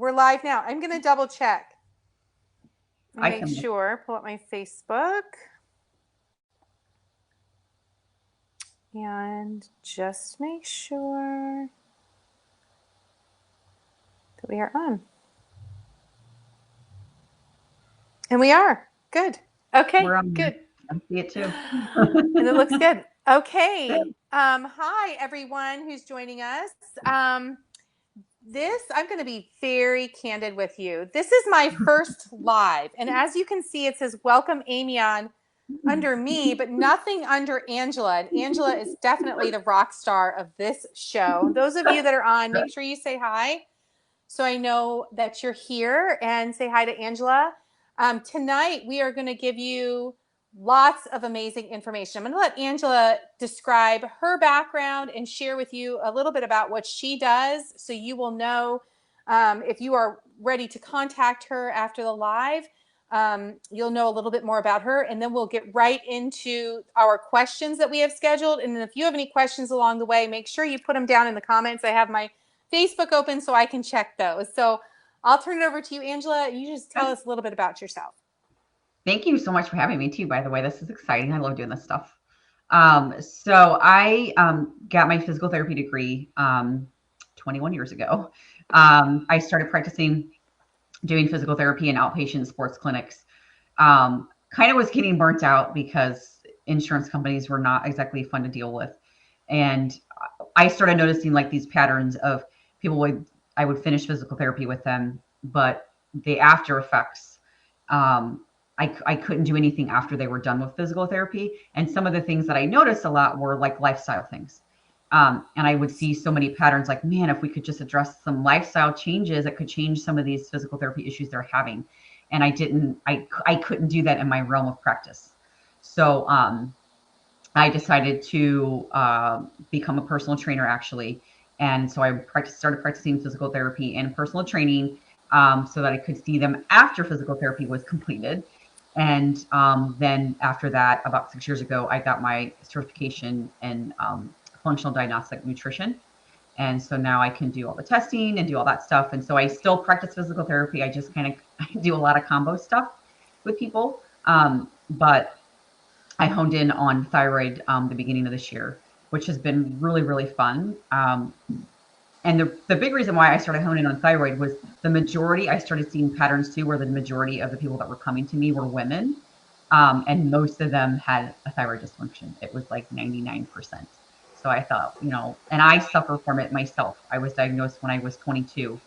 We're live now. I'm going to double check. I Make sure. Pull up my Facebook. And just make sure that we are on. And we are. Good. Okay, We're on. good. I see it too. And it looks good. Okay. Good. Hi, everyone who's joining us. I'm going to be very candid with you. This is my first live. And as you can see, it says, welcome Amy on under me, but nothing under Angela. And Angela is definitely the rock star of this show. Those of you that are on, make sure you say hi so I know that you're here, and say hi to Angela. Tonight, we are going to give you lots of amazing information. I'm going to let Angela describe her background and share with you a little bit about what she does, so you will know if you are ready to contact her after the live. You'll know a little bit more about her, and then we'll get right into our questions that we have scheduled. And then if you have any questions along the way, make sure you put them down in the comments. I have my Facebook open so I can check those. So I'll turn it over to you, Angela. You just tell us a little bit about yourself. Thank you so much for having me too, by the way. This is exciting. I love doing this stuff. So I got my physical therapy degree 21 years ago. I started practicing doing physical therapy in outpatient sports clinics. Kind of was getting burnt out because insurance companies were not exactly fun to deal with. And I started noticing like these patterns of I would finish physical therapy with them, but the after effects, I couldn't do anything after they were done with physical therapy. And some of the things that I noticed a lot were like lifestyle things. And I would see so many patterns like, man, if we could just address some lifestyle changes, it could change some of these physical therapy issues they're having. And I couldn't do that in my realm of practice. So I decided to become a personal trainer actually. And so I started practicing physical therapy and personal training so that I could see them after physical therapy was completed. And then after that, about 6 years ago, I got my certification in functional diagnostic nutrition. And so now I can do all the testing and do all that stuff. And so I still practice physical therapy. I just kind of I do a lot of combo stuff with people. But I honed in on thyroid the beginning of this year, which has been really, really fun. And the big reason why I started honing on thyroid was I started seeing patterns too, where the majority of the people that were coming to me were women. And most of them had a thyroid dysfunction. It was like 99%. So I thought, and I suffer from it myself. I was diagnosed when I was 22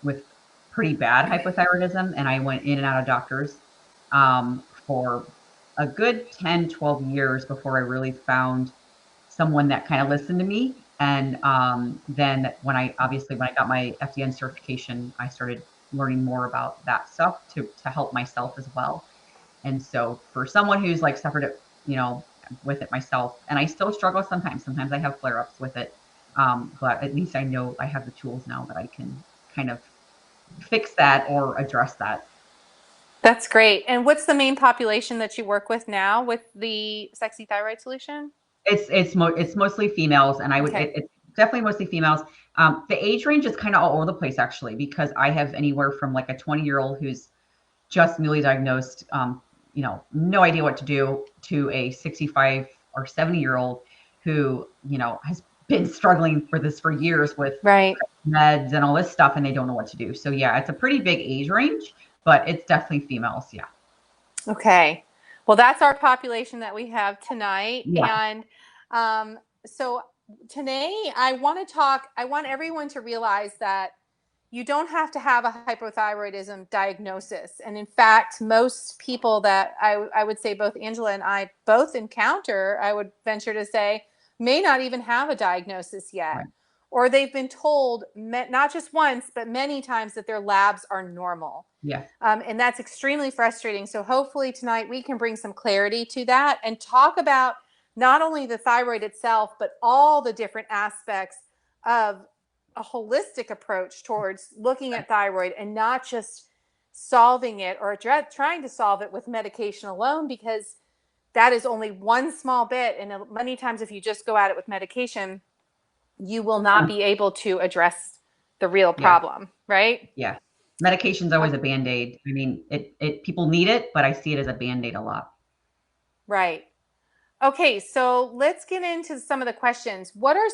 with pretty bad hypothyroidism, and I went in and out of doctors for a good 10, 12 years before I really found someone that kind of listened to me. And then when I got my FDN certification, I started learning more about that stuff to help myself as well. And so for someone who's like suffered it, with it myself, and I still struggle sometimes I have flare-ups with it. But at least I know I have the tools now that I can kind of fix that or address that. That's great. And what's the main population that you work with now with the Sexy Thyroid Solution? It's mostly females, and Okay. it's definitely mostly females. The age range is kind of all over the place actually, because I have anywhere from like a 20-year-old who's just newly diagnosed, no idea what to do, to a 65 or 70-year-old who, has been struggling for years with Right. meds and all this stuff, and they don't know what to do. So yeah, it's a pretty big age range, but it's definitely females. Yeah. Okay. Well, that's our population that we have tonight. Yeah. And so today I want everyone to realize that you don't have to have a hypothyroidism diagnosis. And in fact, most people that I would say both Angela and I both encounter, I would venture to say, may not even have a diagnosis yet. Right. Or they've been told, not just once, but many times, that their labs are normal. Yeah. And that's extremely frustrating. So hopefully tonight we can bring some clarity to that and talk about not only the thyroid itself, but all the different aspects of a holistic approach towards looking at thyroid, and not just solving it or trying to solve it with medication alone, because that is only one small bit. And many times if you just go at it with medication, you will not be able to address the real Yeah. problem, right? Yeah. Medication's Uh, always a band-aid. I mean, it people need it, but I see it as a band-aid a lot. right. Okay, so let's get into some of the questions. Yeah. What are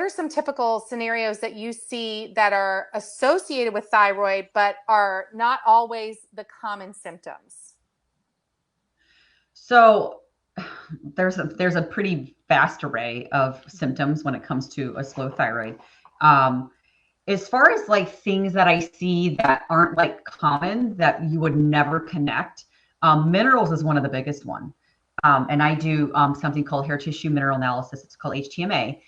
some typical scenarios that you see that are associated with thyroid but are not always the common symptoms? So there's a pretty vast array of symptoms when it comes to a slow thyroid. Um, as far as like things that I see that aren't like common that you would never connect, minerals is one of the biggest one. And I do something called hair tissue mineral analysis. It's called HTMA.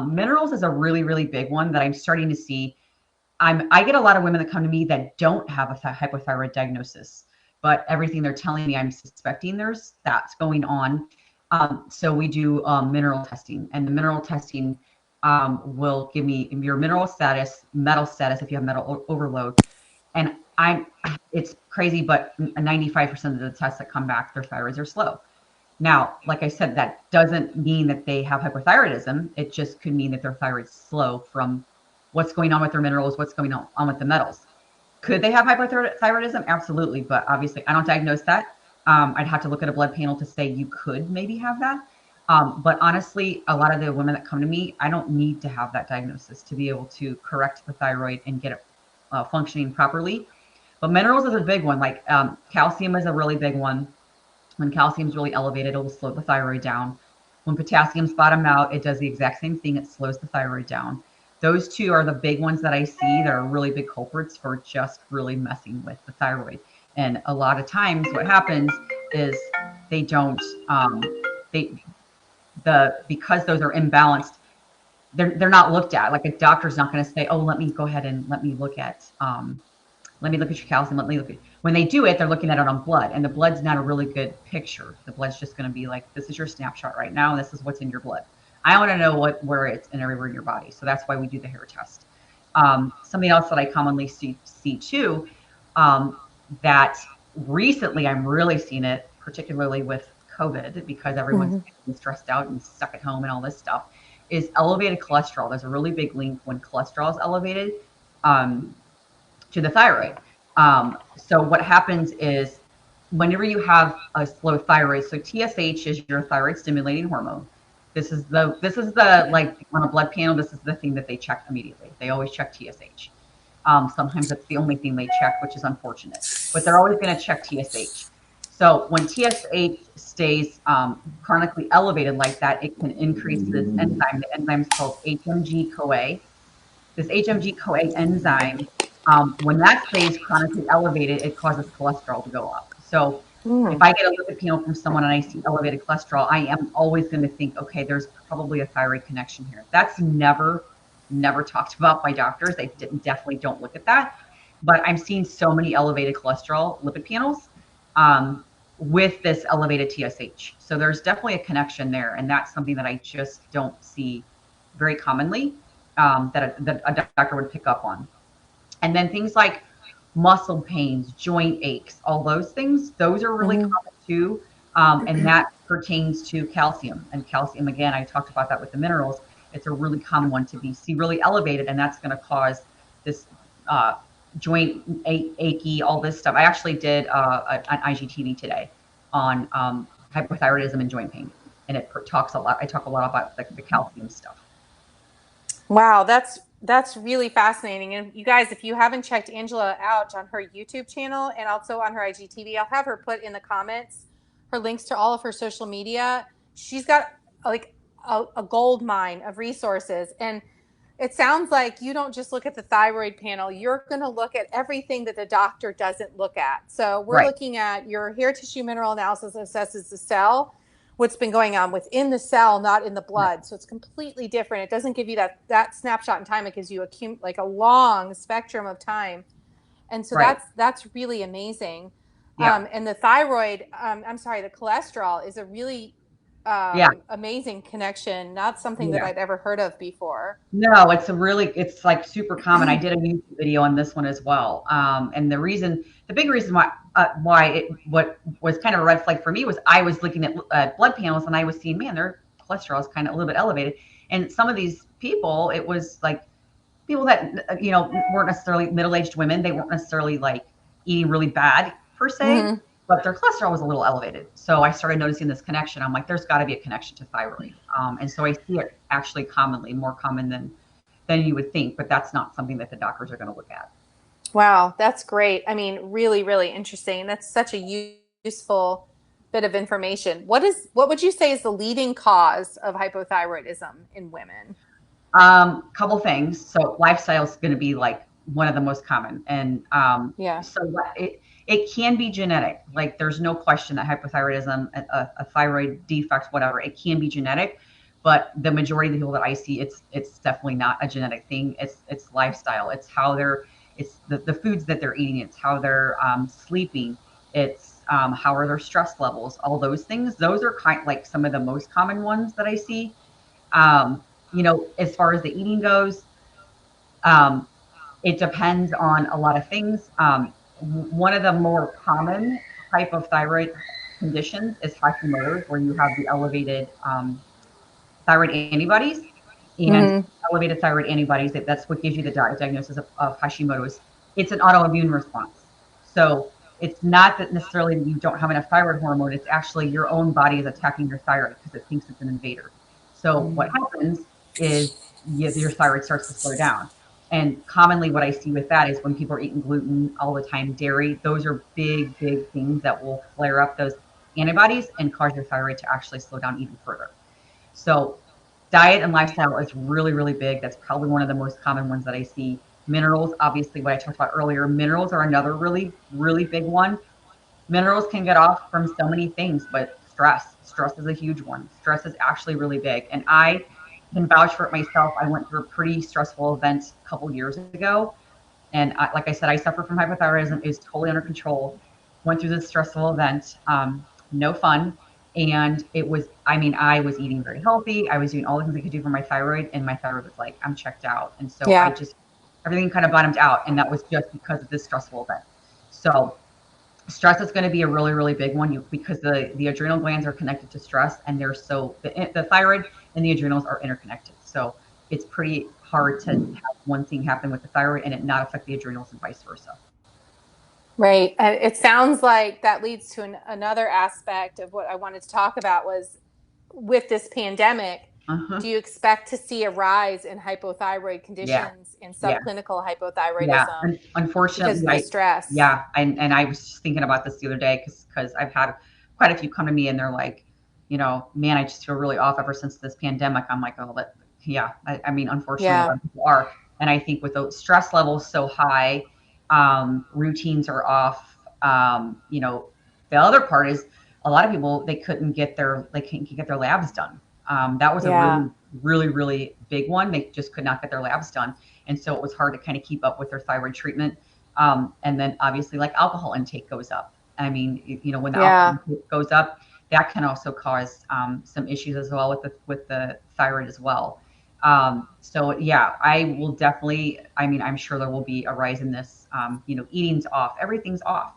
Minerals is a really, really big one that I'm starting to see. I get a lot of women that come to me that don't have a hypothyroid diagnosis, but everything they're telling me, I'm suspecting that's going on. So we do mineral testing, and the mineral testing will give me your mineral status, metal status if you have metal overload. And it's crazy, but 95% of the tests that come back, their thyroids are slow. Now, like I said, that doesn't mean that they have hypothyroidism. It just could mean that their thyroid's slow from what's going on with their minerals, what's going on with the metals. Could they have hypothyroidism? Absolutely. But obviously, I don't diagnose that. I'd have to look at a blood panel to say you could maybe have that. But honestly, a lot of the women that come to me, I don't need to have that diagnosis to be able to correct the thyroid and get it functioning properly. But minerals is a big one. Like calcium is a really big one. When calcium is really elevated, it will slow the thyroid down. When potassium's bottom out, it does the exact same thing. It slows the thyroid down. Those two are the big ones that I see that are really big culprits for just really messing with the thyroid. And a lot of times what happens is they don't, they, because those are imbalanced, they're not looked at. Like a doctor's not going to say, oh, let me go ahead and let me look at your calcium. Let me look at, when they do it, they're looking at it on blood, and the blood's not a really good picture. The blood's just going to be like, this is your snapshot right now. And this is what's in your blood. I want to know where it's in everywhere in your body. So that's why we do the hair test. Something else that I commonly see too, that recently I'm really seeing it, particularly with COVID, because everyone's stressed out and stuck at home and all this stuff, is elevated cholesterol. There's a really big link when cholesterol is elevated. Um, to the thyroid. So what happens is whenever you have a slow thyroid, so TSH is your thyroid stimulating hormone. This is the like on a blood panel, this is the thing that they check immediately. They always check TSH. Sometimes it's the only thing they check, which is unfortunate, but they're always going to check TSH. So when TSH stays chronically elevated like that, it can increase this enzyme. The enzyme is called HMG CoA. This HMG CoA enzyme, when that stays chronically elevated, it causes cholesterol to go up. So if Mm. I get a lipid panel from someone and I see elevated cholesterol, I am always going to think, okay, there's probably a thyroid connection here. That's never talked about by doctors. They definitely don't look at that. But I'm seeing so many elevated cholesterol lipid panels um, with this elevated TSH. So there's definitely a connection there. And that's something that I just don't see very commonly that a doctor would pick up on. And then things like muscle pains, joint aches, all those things, those are really Mhm. common too. And that pertains to calcium. And calcium, again, I talked about that with the minerals. It's a really common one to be see really elevated, and that's going to cause this joint achy, all this stuff. I actually did an IGTV today on hypothyroidism and joint pain, and it talks a lot. I talk a lot about the calcium stuff. Wow, that's really fascinating. And you guys, if you haven't checked Angela out on her YouTube channel and also on her IGTV, I'll have her put in the comments her links to all of her social media. She's got like a gold mine of resources. And it sounds like you don't just look at the thyroid panel, you're going to look at everything that the doctor doesn't look at. So we're Right. looking at your hair tissue mineral analysis assesses the cell, what's been going on within the cell, not in the Right. blood. So it's completely different. It doesn't give you that snapshot in time. It gives you like a long spectrum of time, and so Right. that's really amazing. Yeah. And the thyroid, I'm sorry, the cholesterol is a really Yeah. amazing connection. Not something that Yeah. I'd ever heard of before. No, it's like super common. I did a YouTube video on this one as well. And the big reason what was kind of a red flag for me was I was looking at blood panels and I was seeing, man, their cholesterol is kind of a little bit elevated. And some of these people, it was like people that, weren't necessarily middle-aged women. They weren't necessarily like eating really bad per se, Hmm. but their cholesterol was a little elevated. So I started noticing this connection. I'm like, there's got to be a connection to thyroid. And so I see it actually commonly, more common than you would think, but that's not something that the doctors are going to look at. Wow, that's great. I mean, really, really interesting. That's such a useful bit of information. What would you say is the leading cause of hypothyroidism in women? Couple things. So lifestyle is going to be like one of the most common, and Yeah. so it can be genetic. Like there's no question that hypothyroidism, a thyroid defect, whatever, it can be genetic. But the majority of the people that I see, it's definitely not a genetic thing. It's lifestyle. It's how it's the foods that they're eating. It's how they're sleeping. It's how are their stress levels. All those things. Those are like some of the most common ones that I see. As far as the eating goes, um, it depends on a lot of things. One of the more common type of thyroid conditions is Hashimoto's, where you have the elevated thyroid antibodies, and Hmm. elevated thyroid antibodies. That's what gives you the diagnosis of Hashimoto's. It's an autoimmune response. So it's not that necessarily you don't have enough thyroid hormone. It's actually your own body is attacking your thyroid because it thinks it's an invader. So what happens is your thyroid starts to slow down. And commonly, what I see with that is when people are eating gluten all the time, dairy, those are big, big things that will flare up those antibodies and cause your thyroid to actually slow down even further. So diet and lifestyle is really, really big. That's probably one of the most common ones that I see. Minerals, obviously, what I talked about earlier, minerals are another really, really big one. Minerals can get off from so many things, but stress is a huge one. Stress is actually really big. And I can vouch for it myself. I went through a pretty stressful event a couple years ago, and like I said, I suffer from hypothyroidism. It was totally under control. Went through this stressful event, no fun. And it was, I mean, I was eating very healthy. I was doing all the things I could do for my thyroid, and my thyroid was like, I'm checked out. And so Yeah. everything kind of bottomed out. And that was just because of this stressful event. So stress is going to be a really, really big one because the adrenal glands are connected to stress, and they're the thyroid and the adrenals are interconnected. So it's pretty hard to have one thing happen with the thyroid and it not affect the adrenals and vice versa. Right. It sounds like that leads to another aspect of what I wanted to talk about was with this pandemic, Uh-huh. do you expect to see a rise in hypothyroid Yeah. conditions and Yeah. subclinical Yeah. hypothyroidism because Unfortunately, of the stress? yeah. And I was just thinking about this the other day because I've had quite a few come to me and they're like, man, I just feel really off ever since this pandemic. I'm like, oh, yeah. I mean, unfortunately, a Yeah. lot of people are. And I think with those stress levels so high, routines are off. The other part is a lot of people, they can't get their labs done. That was a Yeah. really, really, really big one. They just could not get their labs done. And so it was hard to kind of keep up with their thyroid treatment. And then obviously like alcohol intake goes up. I mean, when the alcohol Yeah. intake goes up, that can also cause some issues as well with the thyroid as well. So yeah, I will definitely, I mean, I'm sure there will be a rise in this, eating's off, everything's off.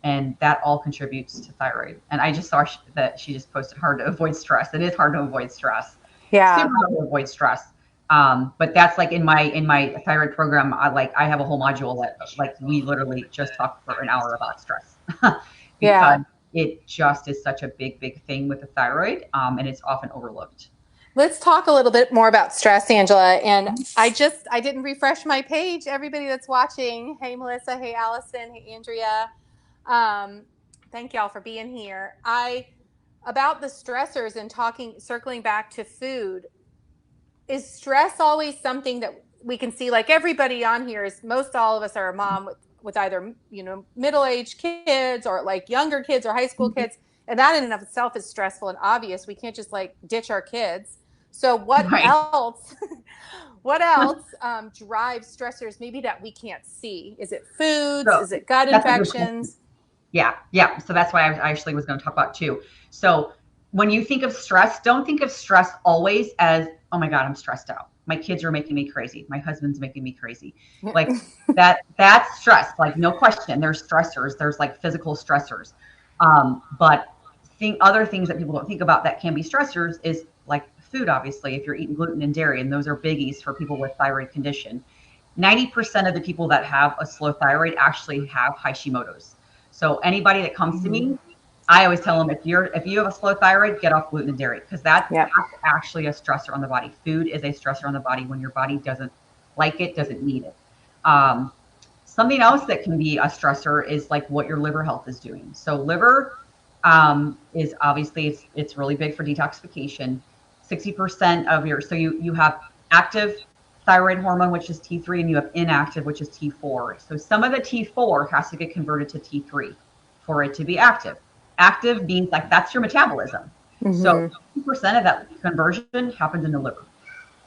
And that all contributes to thyroid. And I just saw that she just posted hard to avoid stress. It is hard to avoid stress, super Yeah. hard to avoid stress. But that's like in my thyroid program, I have a whole module that like we literally just talk for an hour about stress because Yeah. it just is such a big, big thing with the thyroid, and it's often overlooked. Let's talk a little bit more about stress, Angela. And I didn't refresh my page. Everybody that's watching, hey Melissa, hey Allison, hey Andrea. Um, Thank y'all for being here. I about the stressors and talking circling back to food. Is stress always something that we can see? Like everybody on here is most all of us are a mom with either middle-aged kids or like younger kids or high school kids, and that in and of itself is stressful and obvious. We can't just like ditch our kids. So what Right. else what else drives stressors maybe that we can't see? Is it foods? So Is it gut that's a good question. infections? Yeah, yeah. So that's why I actually was going to talk about too. So when you think of stress, don't think of stress always as, oh my God, I'm stressed out. My kids are making me crazy. My husband's making me crazy. Like that's stress. Like no question. There's stressors. There's like physical stressors. But other things that people don't think about that can be stressors is like food, obviously, if you're eating gluten and dairy, and those are biggies for people with thyroid condition. 90% of the people that have a slow thyroid actually have Hashimoto's. So anybody that comes to Mm-hmm. me, I always tell them if you have a slow thyroid, get off gluten and dairy because Yep. that's actually a stressor on the body. Food is a stressor on the body when your body doesn't like it, doesn't need it. Um, Something else that can be a stressor is like what your liver health is doing. So liver is obviously it's really big for detoxification. 60% of your so you have active thyroid hormone, which is T3, and you have inactive, which is T4. So some of the T4 has to get converted to T3 for it to be active. Active means like that's your metabolism. So Mm-hmm. 60% of that conversion happens in the liver.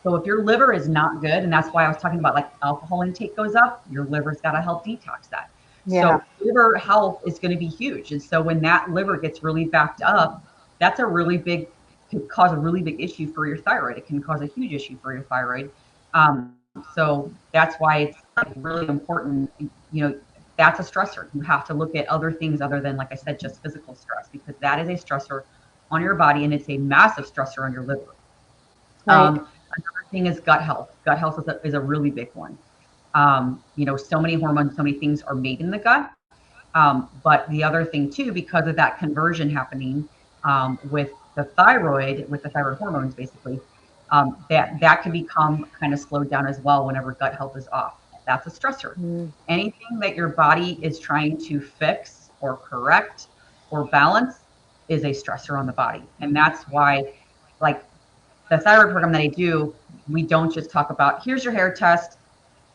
So if your liver is not good, and that's why I was talking about like alcohol intake goes up, your liver's got to help detox that. Yeah. So liver health is going to be huge. And so when that liver gets really backed up, that's a really big, could cause a really big issue for your thyroid. It can cause a huge issue for your thyroid. So that's why it's really important. You know, that's a stressor. You have to look at other things other than, like I said, just physical stress, because that is a stressor on your body and it's a massive stressor on your liver. Right. Another thing is gut health. Gut health is a really big one. You know, so many hormones, so many things are made in the gut. But the other thing too, because of that conversion happening with the thyroid hormones, basically, that can become kind of slowed down as well whenever gut health is off. That's a stressor. Mm. Anything that your body is trying to fix or correct or balance is a stressor on the body, and that's why, like the thyroid program that I do, we don't just talk about here's your hair test,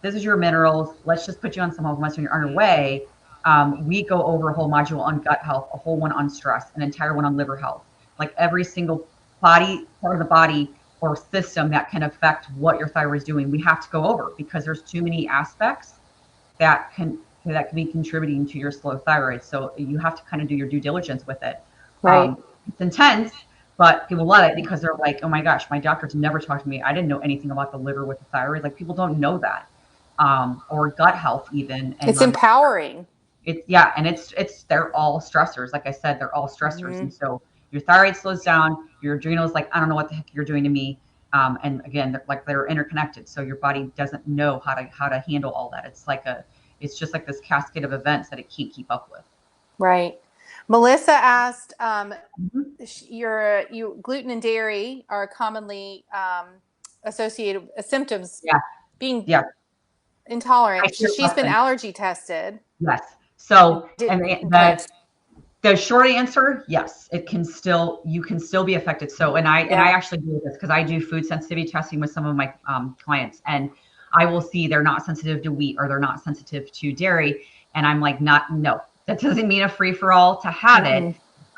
this is your minerals, let's just put you on some supplements when you're on your way. We go over a whole module on gut health, a whole one on stress, an entire one on liver health, like every single body part of the body or system that can affect what your thyroid is doing. We have to go over because there's too many aspects that can be contributing to your slow thyroid. So you have to kind of do your due diligence with it. Right. It's intense, but people love it because they're like, oh my gosh, my doctor's never talked to me. I didn't know anything about the liver with the thyroid. Like people don't know that. Or gut health even and It's learn empowering. it's yeah, and it's they're all stressors. Like I said, they're all stressors. Mm-hmm. And so your thyroid slows down, your adrenals like, I don't know what the heck you're doing to me. And again, they're interconnected. So your body doesn't know how to handle all that. It's just like this cascade of events that it can't keep up with. Right. Melissa asked, Mhm. you gluten and dairy are commonly associated with symptoms Yeah, being yeah. I intolerant. hear She's been question. allergy tested. Yes. So Did and okay. the short answer, yes, you can still be affected. So, and I Yeah. actually do this because I do food sensitivity testing with some of my clients, and I will see they're not sensitive to wheat or they're not sensitive to dairy, and I'm like, not no, that doesn't mean a free for all to have it.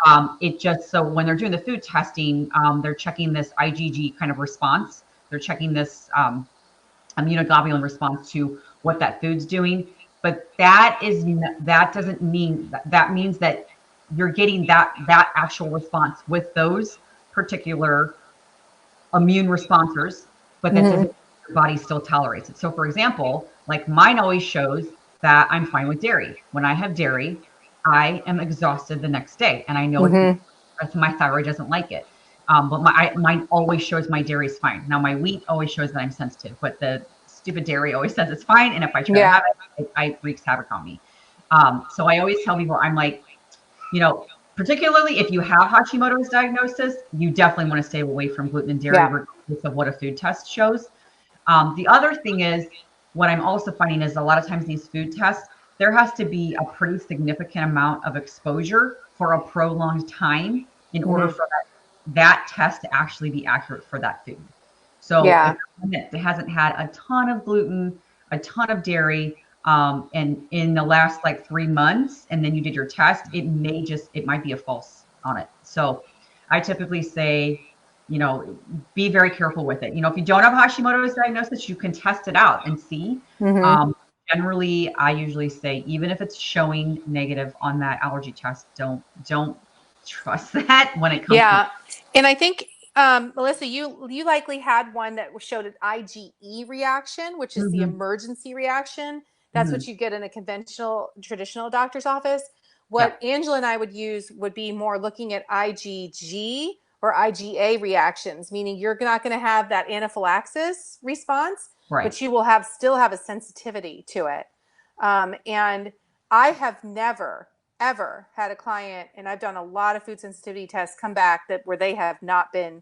Mm-mm. It just so when they're doing the food testing, they're checking this IgG kind of response. They're checking this immunoglobulin response to what that food's doing. But that doesn't mean that means that you're getting that actual response with those particular immune responders, but that doesn't Mm-hmm. mean your body still tolerates it. So for example, like mine always shows that I'm fine with dairy. When I have dairy, I am exhausted the next day. And I know it's Mm-hmm. because my thyroid doesn't like it. But mine always shows my dairy is fine. Now my wheat always shows that I'm sensitive, but the stupid dairy always says it's fine. And if I try to have Yeah. it wreaks havoc on me. So I always tell people, I'm like, particularly if you have Hashimoto's diagnosis, you definitely want to stay away from gluten and dairy, Yeah. regardless of what a food test shows. The other thing is, what I'm also finding is a lot of times these food tests, there has to be a pretty significant amount of exposure for a prolonged time in order Mm-hmm. for that test to actually be accurate for that food. So if Yeah. it hasn't had a ton of gluten, a ton of dairy, and in the last like 3 months, and then you did your test, it might be a false on it. So I typically say, be very careful with it. If you don't have Hashimoto's diagnosis, you can test it out and see. Mm-hmm. Um, Generally, I usually say, even if it's showing negative on that allergy test, don't trust that when it comes to Yeah. And I think Melissa, you likely had one that showed an IgE reaction, which is the Mhm, emergency reaction. That's what mhm. you get in a conventional traditional doctor's office. Yeah. What Angela and I would use would be more looking at IgG or IgA reactions, meaning you're not going to have that anaphylaxis response, Right. but you will still have a sensitivity to it. And I have never, ever had a client, and I've done a lot of food sensitivity tests, come back where they have not been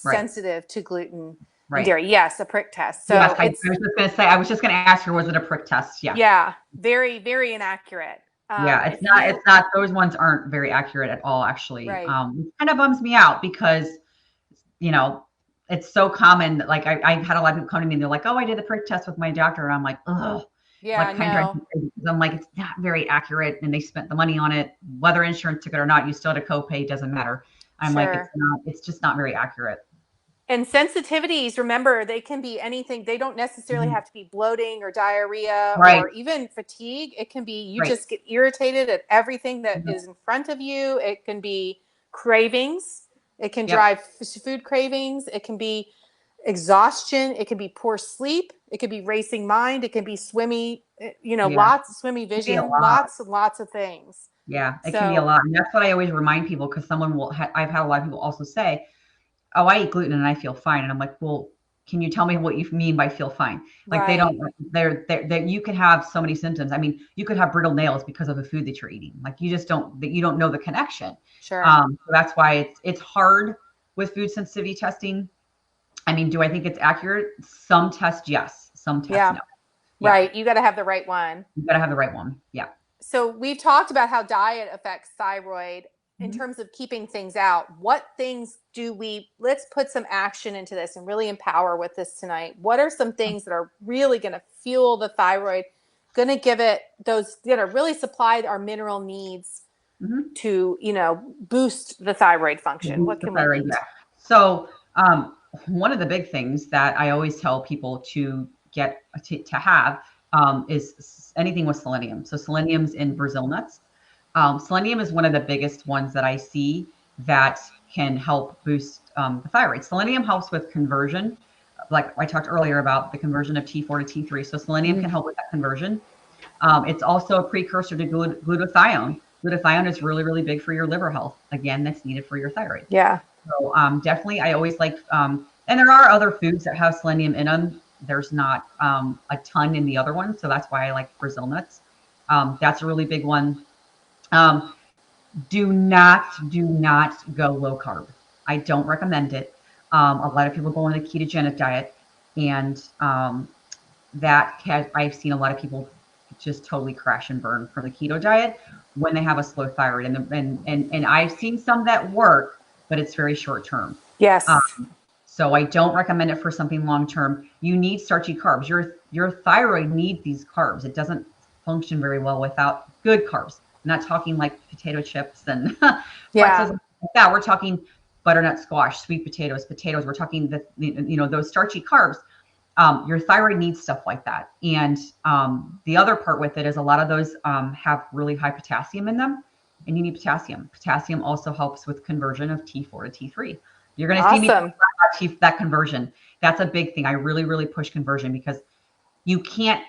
Right. sensitive to gluten and Right. dairy. Yes, a prick test. Yes, So I it's, was just going to say, I was just going to ask her, was it a prick test? Yeah. yeah, very, very inaccurate. Yeah, If you, it's not, those ones aren't very accurate at all, actually. right, It kind of bums me out because, you know, it's so common that, like, I've had a lot of people come to me and they're like, oh, I did the prick test with my doctor. And I'm like, ugh, yeah, like, kind of drives no, me crazy because I'm like, it's not very accurate. And they spent the money on it. Whether insurance took it or not, you still had a copay, it doesn't matter. I'm like, sure. it's just not very accurate. And sensitivities, remember, they can be anything. They don't necessarily Mhm. have to be bloating or diarrhea Right, or even fatigue. It can be you right. just get irritated at everything that Mhm. is in front of you. It can be cravings. It can Yep. drive food cravings. It can be exhaustion. It can be poor sleep. It can be racing mind. It can be swimmy, Yeah. lots of swimmy It can be a vision, lot. lots and lots of things. Yeah, it can be a So, lot. And that's what I always remind people because I've had a lot of people also say, oh, I eat gluten and I feel fine. And I'm like, well, can you tell me what you mean by feel fine? Like they right, don't, they're you can have so many symptoms. I mean, you could have brittle nails because of the food that you're eating. Like you don't know the connection. sure. So that's why it's hard with food sensitivity testing. I mean, do I think it's accurate? Some tests, yes. Some tests, Yeah, no. Yeah. right. You got to have the right one. You got to have the right one. Yeah. So we've talked about how diet affects thyroid in Mhm. terms of keeping things out. What things let's put some action into this and really empower with this tonight. What are some things that are really going to fuel the thyroid, going to give it those, really supply our mineral needs Mhm. to, boost the thyroid function? What Boost the can we thyroid, eat? yeah. So, one of the big things that I always tell people to get to have is anything with selenium. So selenium's in Brazil nuts. Selenium is one of the biggest ones that I see that can help boost the thyroid. Selenium helps with conversion, like I talked earlier about the conversion of T4 to T3. So selenium can help with that conversion. It's also a precursor to glutathione. Glutathione is really, really big for your liver health. Again, that's needed for your thyroid. Yeah. So definitely, I always like, and there are other foods that have selenium in them. There's not a ton in the other ones, so that's why I like Brazil nuts. That's a really big one. Um, do not go low carb. I don't recommend it. A lot of people go on a ketogenic diet, and I've seen a lot of people just totally crash and burn from the keto diet when they have a slow thyroid, and I've seen some that work, but it's very short term. Um, Yes. so I don't recommend it for something long term. You need starchy carbs. Your thyroid needs these carbs. It doesn't function very well without good carbs. I'm not talking like potato chips and pretzels Yeah. and like that. We're talking butternut squash, sweet potatoes. We're talking those starchy carbs. Your thyroid needs stuff like that. And the other part with it is a lot of those have really high potassium in them, and you need potassium. Potassium also helps with conversion of T4 to T3. You're going to see me talk Awesome. about that conversion. That's a big thing. I really, really push conversion because you can't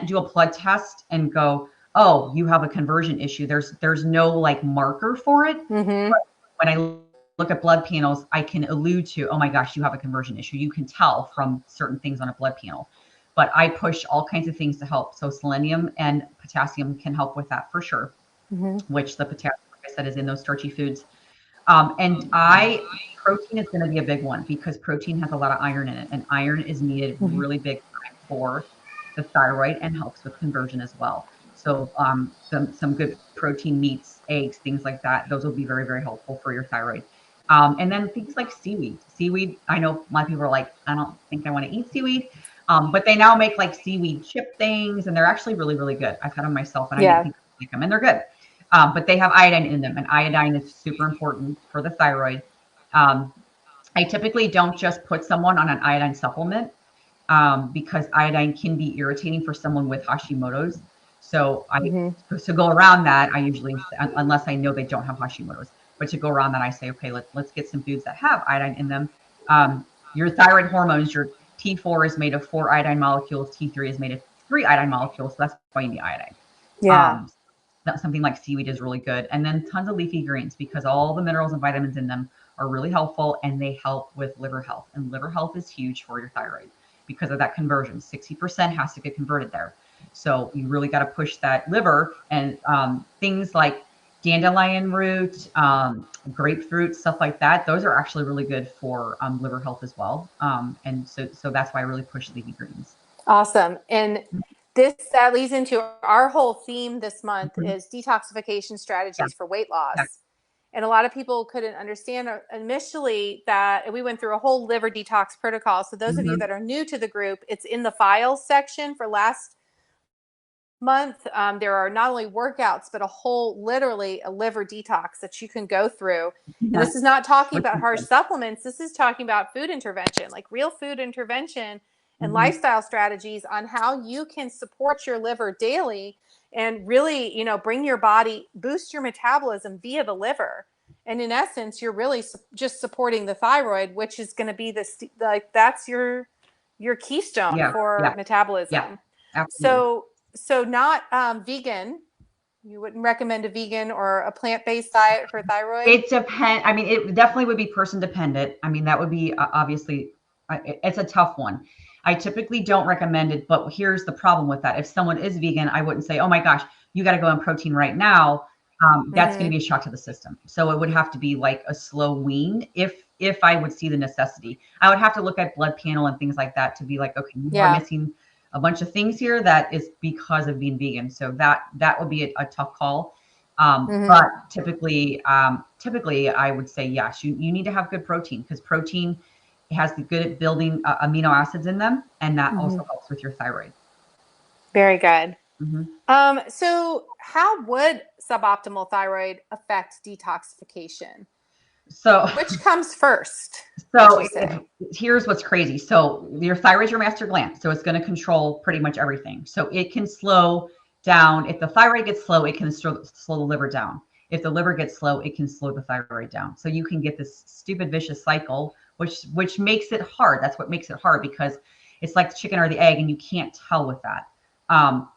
do a blood test and go, oh, you have a conversion issue. There's no like marker for it. Mm-hmm. But when I look at blood panels, I can allude to, oh my gosh, you have a conversion issue. You can tell from certain things on a blood panel. But I push all kinds of things to help. So selenium and potassium can help with that for sure, Mm-hmm. which the potassium, like I said, is in those starchy foods. And protein is going to be a big one because protein has a lot of iron in it, and iron is needed Mm-hmm. really big time for the thyroid and helps with conversion as well. So some good protein meats, eggs, things like that. Those will be very, very helpful for your thyroid. And then things like seaweed. Seaweed, I know a lot of people are like, I don't think I want to eat seaweed. But they now make like seaweed chip things, and they're actually really, really good. I've had them myself, and I didn't Yeah. think I'd like them, and they're good. But they have iodine in them, and iodine is super important for the thyroid. Um, I typically don't just put someone on an iodine supplement because iodine can be irritating for someone with Hashimoto's. So Mm-hmm. to go around that, I usually, unless I know they don't have Hashimoto's, but to go around that, I say, okay, let's get some foods that have iodine in them. Your thyroid hormones, your T4 is made of 4 iodine molecules, T3 is made of 3 iodine molecules. So that's why you need iodine. Yeah. Um, something like seaweed is really good. And then tons of leafy greens because all the minerals and vitamins in them are really helpful, and they help with liver health. And liver health is huge for your thyroid because of that conversion. 60% has to get converted there. So you really got to push that liver, and things like dandelion root, grapefruit, stuff like that. Those are actually really good for liver health as well. And so that's why I really push leafy greens. Awesome. And that leads into our whole theme this month Mhm. is detoxification Yeah, strategies for weight yeah. loss. And a lot of people couldn't understand initially that we went through a whole liver detox protocol. So those of you Hmm. that are new to the group, it's in the files section for last month. There are not only workouts, but literally a liver detox that you can go through. And Yeah. this is not talking Which about is harsh good. supplements. This is talking about food intervention, like real food intervention and Hmm. lifestyle strategies on how you can support your liver daily and really, bring your body, boost your metabolism via the liver. And in essence, you're really just supporting the thyroid, which is going to be that's your keystone Yeah, for yeah, yeah, metabolism. absolutely. So not vegan. You wouldn't recommend a vegan or a plant-based diet for thyroid? It depend. I mean, it definitely would be person dependent. I mean, that would be obviously, it's a tough one. I typically don't recommend it, but here's the problem with that. If someone is vegan, I wouldn't say, oh my gosh, you got to go on protein right now. That's going to Mm-hmm. be a shock to the system. So it would have to be like a slow wean if I would see the necessity. I would have to look at blood panel and things like that to be like, okay, you are Yeah. missing a bunch of things here that is because of being vegan. So that would be a tough call. But Mm-hmm. typically, I would say yes. You need to have good protein because protein has the good at building amino acids in them, and that Mm-hmm. also helps with your thyroid. Very good. Hmm. So how would suboptimal thyroid affect detoxification? So, Which comes first, would so you say? here's what's crazy. So your thyroid's your master gland, so it's going to control pretty much everything. So it can slow down. If the thyroid gets slow, it can slow the liver down. If the liver gets slow, it can slow the thyroid down. So you can get this stupid vicious cycle, which makes it hard. That's what makes it hard because it's like the chicken or the egg, and you can't tell with that. Um,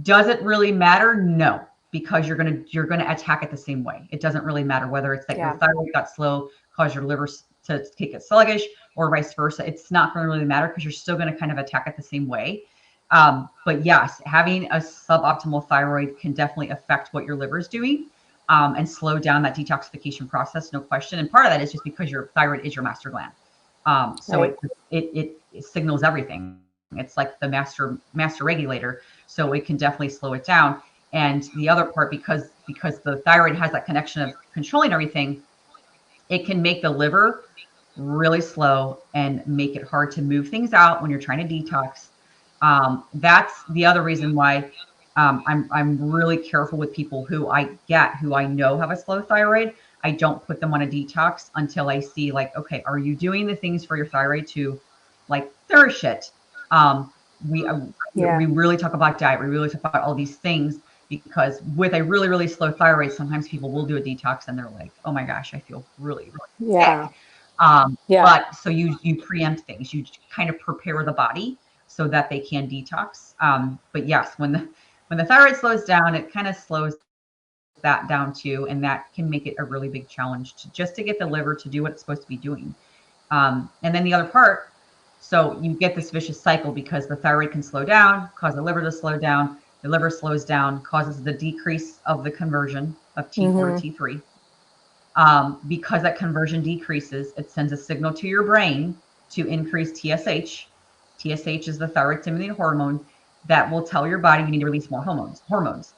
Does it really matter? No, because you're gonna attack it the same way. It doesn't really matter whether it's that your Yeah. thyroid got slow, cause your liver to get sluggish, or vice versa. It's not going to really matter because you're still going to kind of attack it the same way. But yes, having a suboptimal thyroid can definitely affect what your liver is doing, and slow down that detoxification process, no question. And part of that is just because your thyroid is your master gland. So Right. it signals everything. It's like the master regulator, so it can definitely slow it down. And the other part, because the thyroid has that connection of controlling everything, it can make the liver really slow and make it hard to move things out when you're trying to detox. That's the other reason why I'm really careful with people who I know have a slow thyroid. I don't put them on a detox until I see like, okay, are you doing the things for your thyroid to like nourish it? Um, we uh, Yeah. we really talk about diet. We really talk about all these things because with a really really slow thyroid, sometimes people will do a detox and they're like, oh my gosh, I feel really really sick. Yeah. Yeah. But so you preempt things, you kind of prepare the body so that they can detox. But yes, when the thyroid slows down, it kind of slows that down too, and that can make it a really big challenge just to get the liver to do what it's supposed to be doing. And then the other part, so you get this vicious cycle because the thyroid can slow down, cause the liver to slow down. The liver slows down, causes the decrease of the conversion of T4 to Mm-hmm. T3. Because that conversion decreases, it sends a signal to your brain to increase TSH. TSH is the thyroid stimulating hormone that will tell your body you need to release more hormones,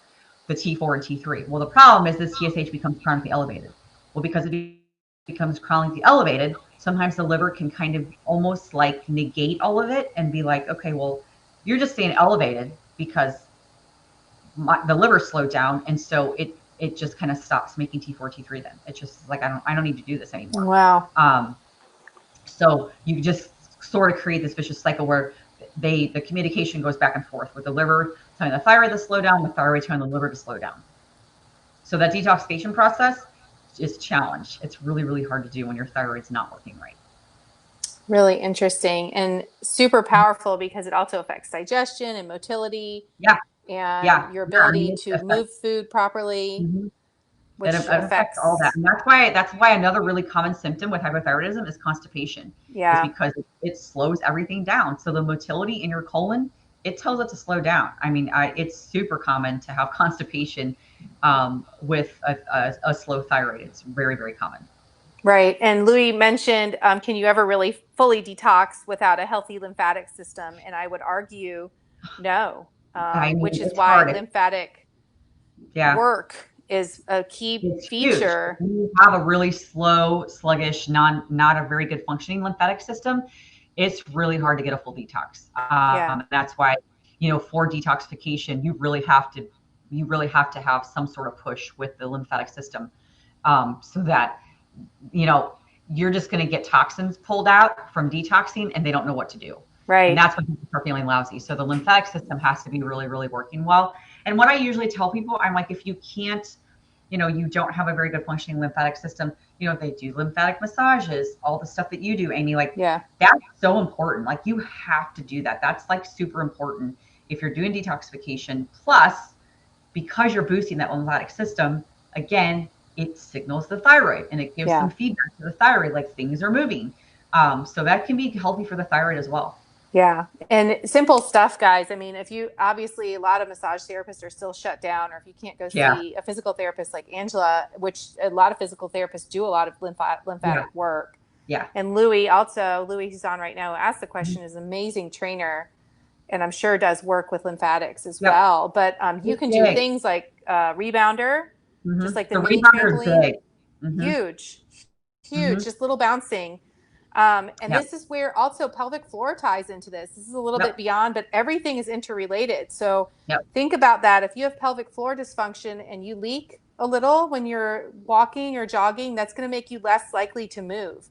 the T4 and T3. Well, the problem is this TSH becomes chronically elevated. Well, because it becomes chronically elevated, sometimes the liver can kind of almost like negate all of it and be like, okay, well, you're just staying elevated because the liver slowed down, and so it just kind of stops making T4 T3. Then it's just like I don't need to do this anymore. Wow. Um, so you just sort of create this vicious cycle where the communication goes back and forth with the liver telling the thyroid to slow down, the thyroid telling the liver to slow down. So that detoxification process is challenged. It's really really hard to do when your thyroid's not working right. Really interesting and super powerful because it also affects digestion and motility Yeah, and yeah, your yeah. I ability mean, to move food properly. mhm. It which affects all that. affects, And that's why another really common symptom with hypothyroidism is constipation, is yeah. because it slows everything down. So the motility in your colon, it tells it to slow down. I mean, it's super common to have constipation with a slow thyroid. It's very, very common. Right. And Louis mentioned, can you ever really fully detox without a healthy lymphatic system? And I would argue no, I mean, which is it's why hard. lymphatic Yeah. work is a key It's huge. feature. When you have a really slow, sluggish, not a very good functioning lymphatic system, it's really hard to get a full detox. Yeah. That's why, for detoxification, you really have to have some sort of push with the lymphatic system, so that you know you're just going to get toxins pulled out from detoxing, and they don't know what to do. And Right. that's when people start feeling lousy. So the lymphatic system has to be really, really working well. And what I usually tell people, I'm like, if you can't, you don't have a very good functioning lymphatic system, they do lymphatic massages, all the stuff that you do, Amy, like Yeah. that's so important. Like you have to do that. That's like super important if you're doing detoxification. Plus, because you're boosting that lymphatic system, again, it signals the thyroid and it gives Yeah. some feedback to the thyroid, like things are moving. So that can be healthy for the thyroid as well. Yeah. And simple stuff, guys. I mean, if you obviously, a lot of massage therapists are still shut down, or if you can't go Yeah. see a physical therapist like Angela, which a lot of physical therapists do a lot of Yeah. lymphatic work. Yeah. And Louis, who's on right now, asked the Mhm. question, is an amazing trainer, and I'm sure does work with lymphatics as Yep. well. But you It's can do big. things like rebounder, just like the The mini rebounder is trampoline, big. hmm huge, huge, hmm just little bouncing. And Yep. this is where also pelvic floor ties into this. This is a little bit Yep. beyond, but everything is interrelated. So Yep. think about that. If you have pelvic floor dysfunction and you leak a little when you're walking or jogging, that's going to make you less likely to move.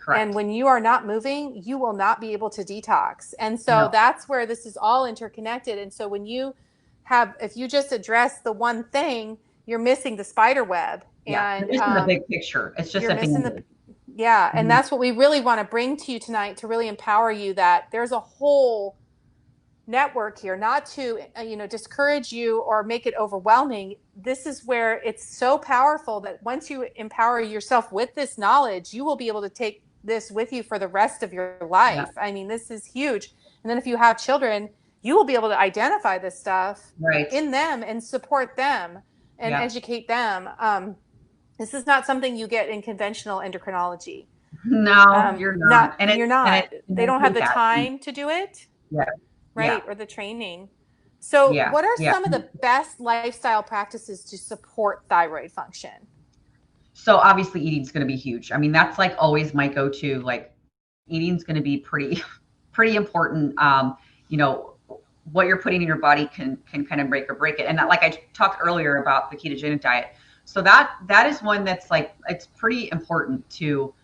And Correct. when you are not moving, you will not be able to detox. And so No. that's where this is all interconnected. And so if you just address the one thing, you're missing the spider web. Yeah. You're And missing the big picture. It's just you're a missing the, band-aid. yeah. And hmm that's what we really want to bring to you tonight, to really empower you that there's a whole network here, not to discourage you or make it overwhelming. This is where it's so powerful that once you empower yourself with this knowledge, you will be able to take this with you for the rest of your Yeah. life. I mean, this is huge. And then if you have children, you will be able to identify this stuff Right. in them and support them and Yeah. educate them. This is not something you get in conventional endocrinology. No, you're Not not. And it You're and it not. and They I don't have hate the that. time to do it, Yeah. Yeah. right? Or the training. So, Yeah. what are Yeah. some of the best lifestyle practices to support thyroid function? So obviously eating's going to be huge. I mean, that's like always my go-to. Like eating's going to be pretty, pretty important. You know, what you're putting in your body can kind of break or break it. And that, like I talked earlier about the ketogenic diet. So that is one that's like it's pretty important to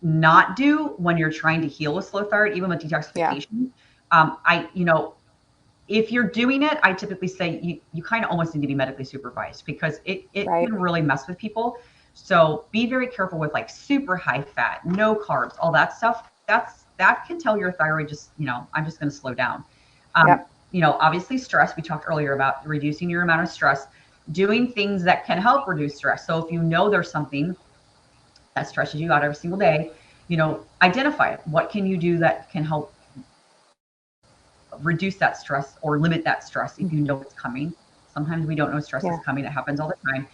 not do when you're trying to heal a slow thyroid, even with Yeah. detoxification. If you're doing it, I typically say you kind of almost need to be medically supervised because it Right. can really mess with people. So be very careful with like super high fat, no carbs, all that stuff. That can tell your thyroid just, I'm just going to slow down. Um, Yep. Obviously stress, we talked earlier about reducing your amount of stress, doing things that can help reduce stress. So if you know there's something that stresses you out every single day, identify it. What can you do that can help reduce that stress or limit that stress if you know it's coming? Sometimes we don't know stress is Yeah. coming. It happens all the time.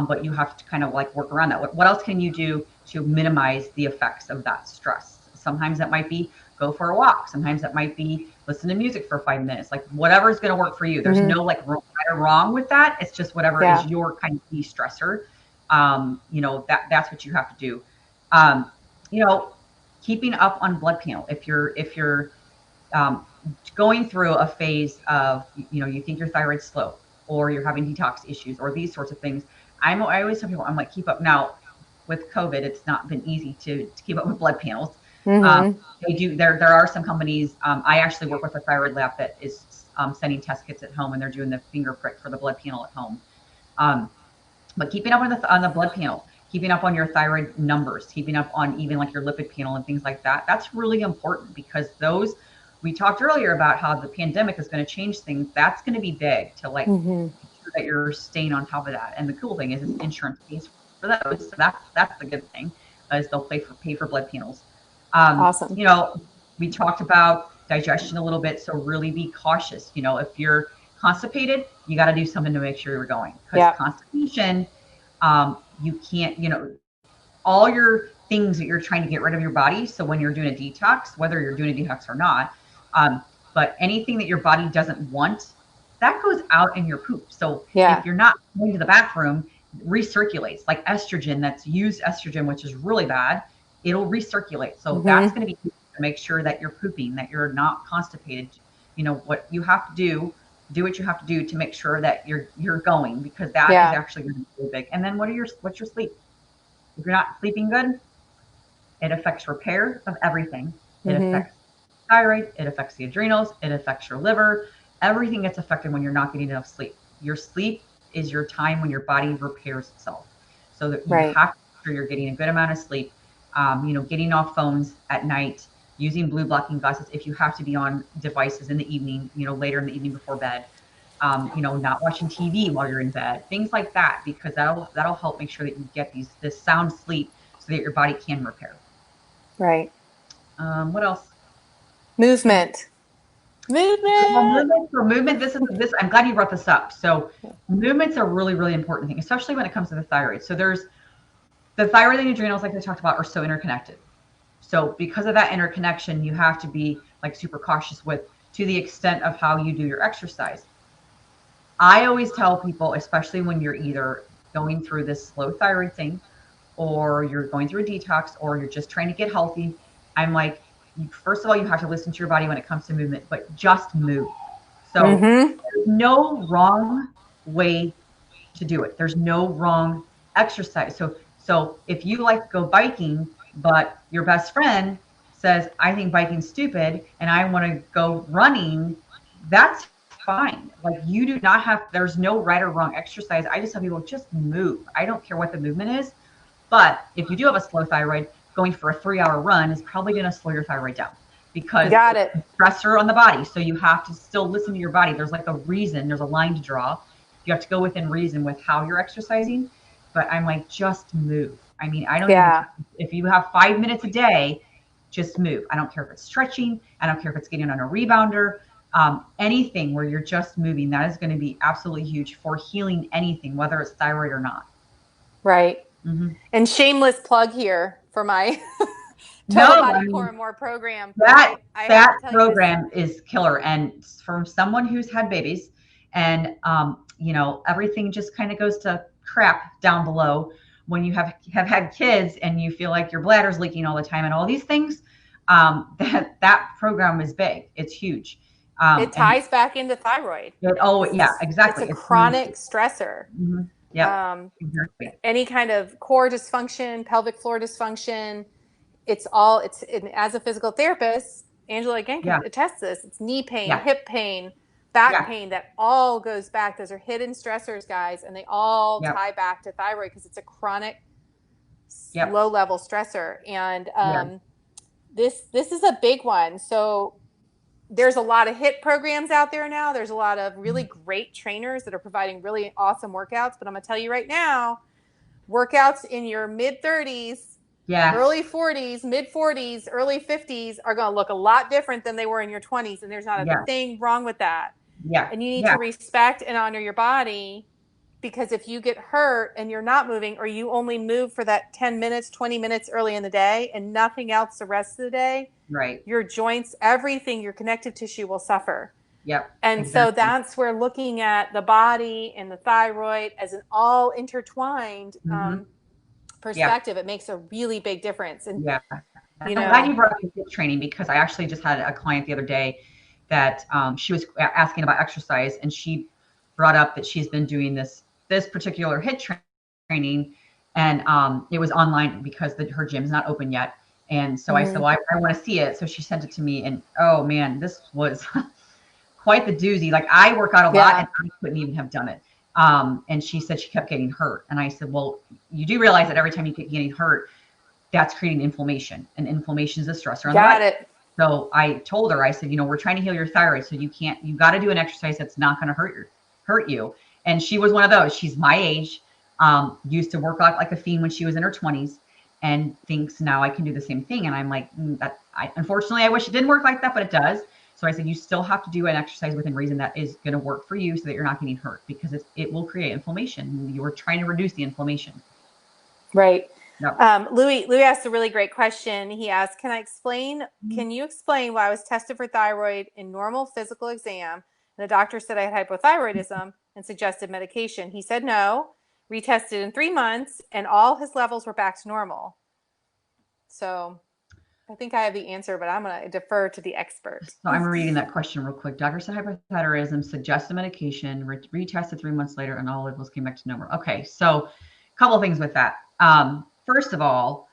But you have to kind of like work around that. What else can you do to minimize the effects of that stress? Sometimes that might be go for a walk. Sometimes that might be listen to music for 5 minutes. Like whatever is going to work for you. There's Mm-hmm. no like right or wrong with that. It's just whatever is Yeah. your kind of de-stressor. That's what you have to do. Um, you know, Keeping up on blood panel. If you're um, going through a phase of, you think your thyroid's slow or you're having detox issues or these sorts of things, I always tell people, I'm like, keep up. Now, with COVID, it's not been easy to keep up with blood panels. Um, Mm-hmm. there are some companies. I actually work with a thyroid lab that is sending test kits at home, and they're doing the finger prick for the blood panel at home. Um, but keeping up on the blood panel, keeping up on your thyroid numbers, keeping up on even like your lipid panel and things like that, that's really important because those, we talked earlier about how the pandemic is going to change things. That's going to be big to like Mm-hmm. make sure that you're staying on top of that. And the cool thing is insurance pays for those. So that's the good thing, is they'll pay for blood panels. Awesome. You know, we talked about digestion a little bit, so really be cautious. You know, if you're constipated, you got to do something to make sure you're going, because Yeah. constipation, you can't, you know, all your things that you're trying to get rid of your body. So when you're doing a detox, whether you're doing a detox or not, but anything that your body doesn't want, that goes out in your poop. So Yeah. if you're not going to the bathroom, recirculates, like estrogen, that's used estrogen, which is really bad. It'll recirculate. So that's Mm-hmm. going to be to make sure that you're pooping, that you're not constipated. You know what you have to do what you have to do to make sure that you're going, because that is Yeah. actually going to be really big. And then what's your sleep? If you're not sleeping good, it affects repair of everything. It Mm-hmm. affects thyroid, it affects the adrenals, it affects your liver. Everything gets affected when you're not getting enough sleep. Your sleep is your time when your body repairs itself. So that you Right. have to make sure you're getting a good amount of sleep. You know, getting off phones at night, using blue blocking glasses if you have to be on devices in the evening, you know, later in the evening before bed. You know, not watching TV while you're in bed, things like that, because that'll help make sure that you get this sound sleep so that your body can repair. Right. What else? Movement. Well, Movement. movement. This. I'm glad you brought this up. So, movement's a really, really important thing, especially when it comes to the thyroid. So, there's the thyroid and adrenals, like we talked about, are so interconnected. So, because of that interconnection, you have to be like super cautious with, to the extent of how you do your exercise. I always tell people, especially when you're either going through this slow thyroid thing, or you're going through a detox, or you're just trying to get healthy, I'm like, first of all, you have to listen to your body when it comes to movement, but just move. So Mm-hmm. there's no wrong way to do it. There's no wrong exercise. So if you like to go biking, but your best friend says, I think biking's stupid and I want to go running, that's fine. Like, you do not have, there's no right or wrong exercise. I just tell people, just move. I don't care what the movement is. But if you do have a slow thyroid, going for a 3 hour run is probably going to slow your thyroid down, because Got it's it. a stressor on the body. So you have to still listen to your body. There's like a reason, there's a line to draw. You have to go within reason with how you're exercising. But I'm like, just move. I mean, I don't even Yeah. care if you have 5 minutes a day, just move. I don't care if it's stretching. I don't care if it's getting on a rebounder. Anything where you're just moving, that is going to be absolutely huge for healing anything, whether it's thyroid or not. Right. Mm-hmm. And shameless plug here for my Total No, I Body Core mean, and More program. that I have that to tell you this. program is killer. And from someone who's had babies, and you know, everything just kind of goes to crap down below when you have had kids and you feel like your bladder's leaking all the time and all these things. That program is big. It's huge. It And ties back into thyroid it, oh because yeah, it's exactly. a It's going to, chronic stressor. yep, Um, exactly. any kind of core dysfunction, pelvic floor dysfunction, it's all it's as a physical therapist, Angela again can Yeah, attest to this. It's knee pain, yeah, hip pain, back yeah, pain, that all goes back. Those are hidden stressors, guys, and they all yep, tie back to thyroid because it's a chronic yep, low level stressor. And yeah. this is a big one. So there's a lot of HIT programs out there now. There's a lot of really great trainers that are providing really awesome workouts. But I'm going to tell you right now, workouts in your mid 30s, early Yes, 40s, mid 40s, early 50s are going to look a lot different than they were in your 20s. And there's not a yeah, thing wrong with that. yeah, And you need yeah, to respect and honor your body, because if you get hurt and you're not moving, or you only move for that 10 minutes, 20 minutes early in the day and nothing else the rest of the day, right. your joints, everything, your connective tissue will suffer. Yep, And so exactly. that's where looking at the body and the thyroid as an all intertwined Hmm. Yeah, perspective, it makes a really big difference. And, yeah. you I'm glad know, you brought up the HIIT training, because I actually just had a client the other day that she was asking about exercise, and she brought up that she's been doing this particular HIIT training, and it was online because her gym's not open yet. And so I said, mm-hmm, well, I want to see it. So she sent it to me, and oh man, this was quite the doozy. Like, I work out a lot yeah, and I couldn't even have done it. And she said she kept getting hurt. And I said, well, you do realize that every time you keep getting hurt, that's creating inflammation, and inflammation is a stressor on the got body. it. So I told her, I said, you know, we're trying to heal your thyroid. So you got to do an exercise that's not going to hurt you. And she was one of those. She's my age, used to work out like a fiend when she was in her 20s, and thinks now I can do the same thing. And I'm like, unfortunately, I wish it didn't work like that, but it does. So I said, you still have to do an exercise within reason that is going to work for you so that you're not getting hurt, because it will create inflammation. You are trying to reduce the inflammation. Right. Yep. Louis asked a really great question. He asked, can you explain why I was tested for thyroid in normal physical exam and the doctor said I had hypothyroidism and suggested medication? He said no, retested in 3 months, and all his levels were back to normal. So I think I have the answer, but I'm going to defer to the expert. So I'm reading that question real quick. Doctor said hypothyroidism, suggested medication, retested 3 months later, and all levels came back to normal. Okay, so a couple of things with that. First of all,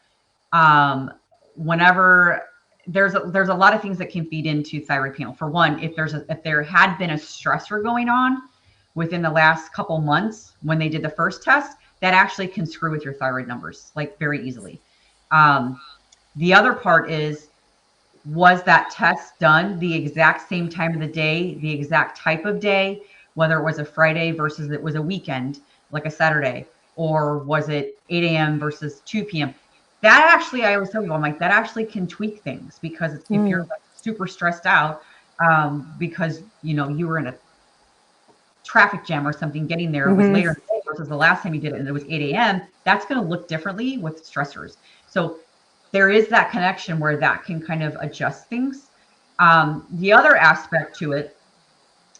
whenever there's a lot of things that can feed into thyroid panel. For one, if there had been a stressor going on within the last couple months when they did the first test, that actually can screw with your thyroid numbers like very easily. The other part is, was that test done the exact same time of the day, the exact type of day, whether it was a Friday versus it was a weekend, like a Saturday, or was it 8 a.m. versus 2 p.m.? That actually, I always tell people, I'm like, that actually can tweak things, because if you're like super stressed out because you were in a traffic jam or something, getting there, it was later in the day versus the last time you did it and it was 8 a.m., that's going to look differently with stressors. So there is that connection where that can kind of adjust things. The other aspect to it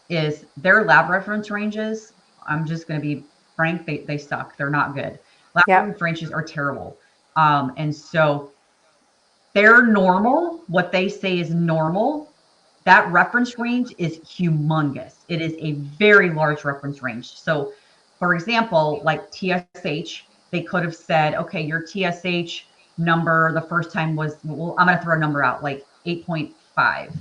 is their lab reference ranges. I'm just going to be frank, they suck. They're not good. Lab reference ranges are terrible. And so they're normal. What they say is normal. That reference range is humongous. It is a very large reference range. So for example, like TSH, they could have said, okay, your TSH number the first time was, well, I'm going to throw a number out, like 8.5.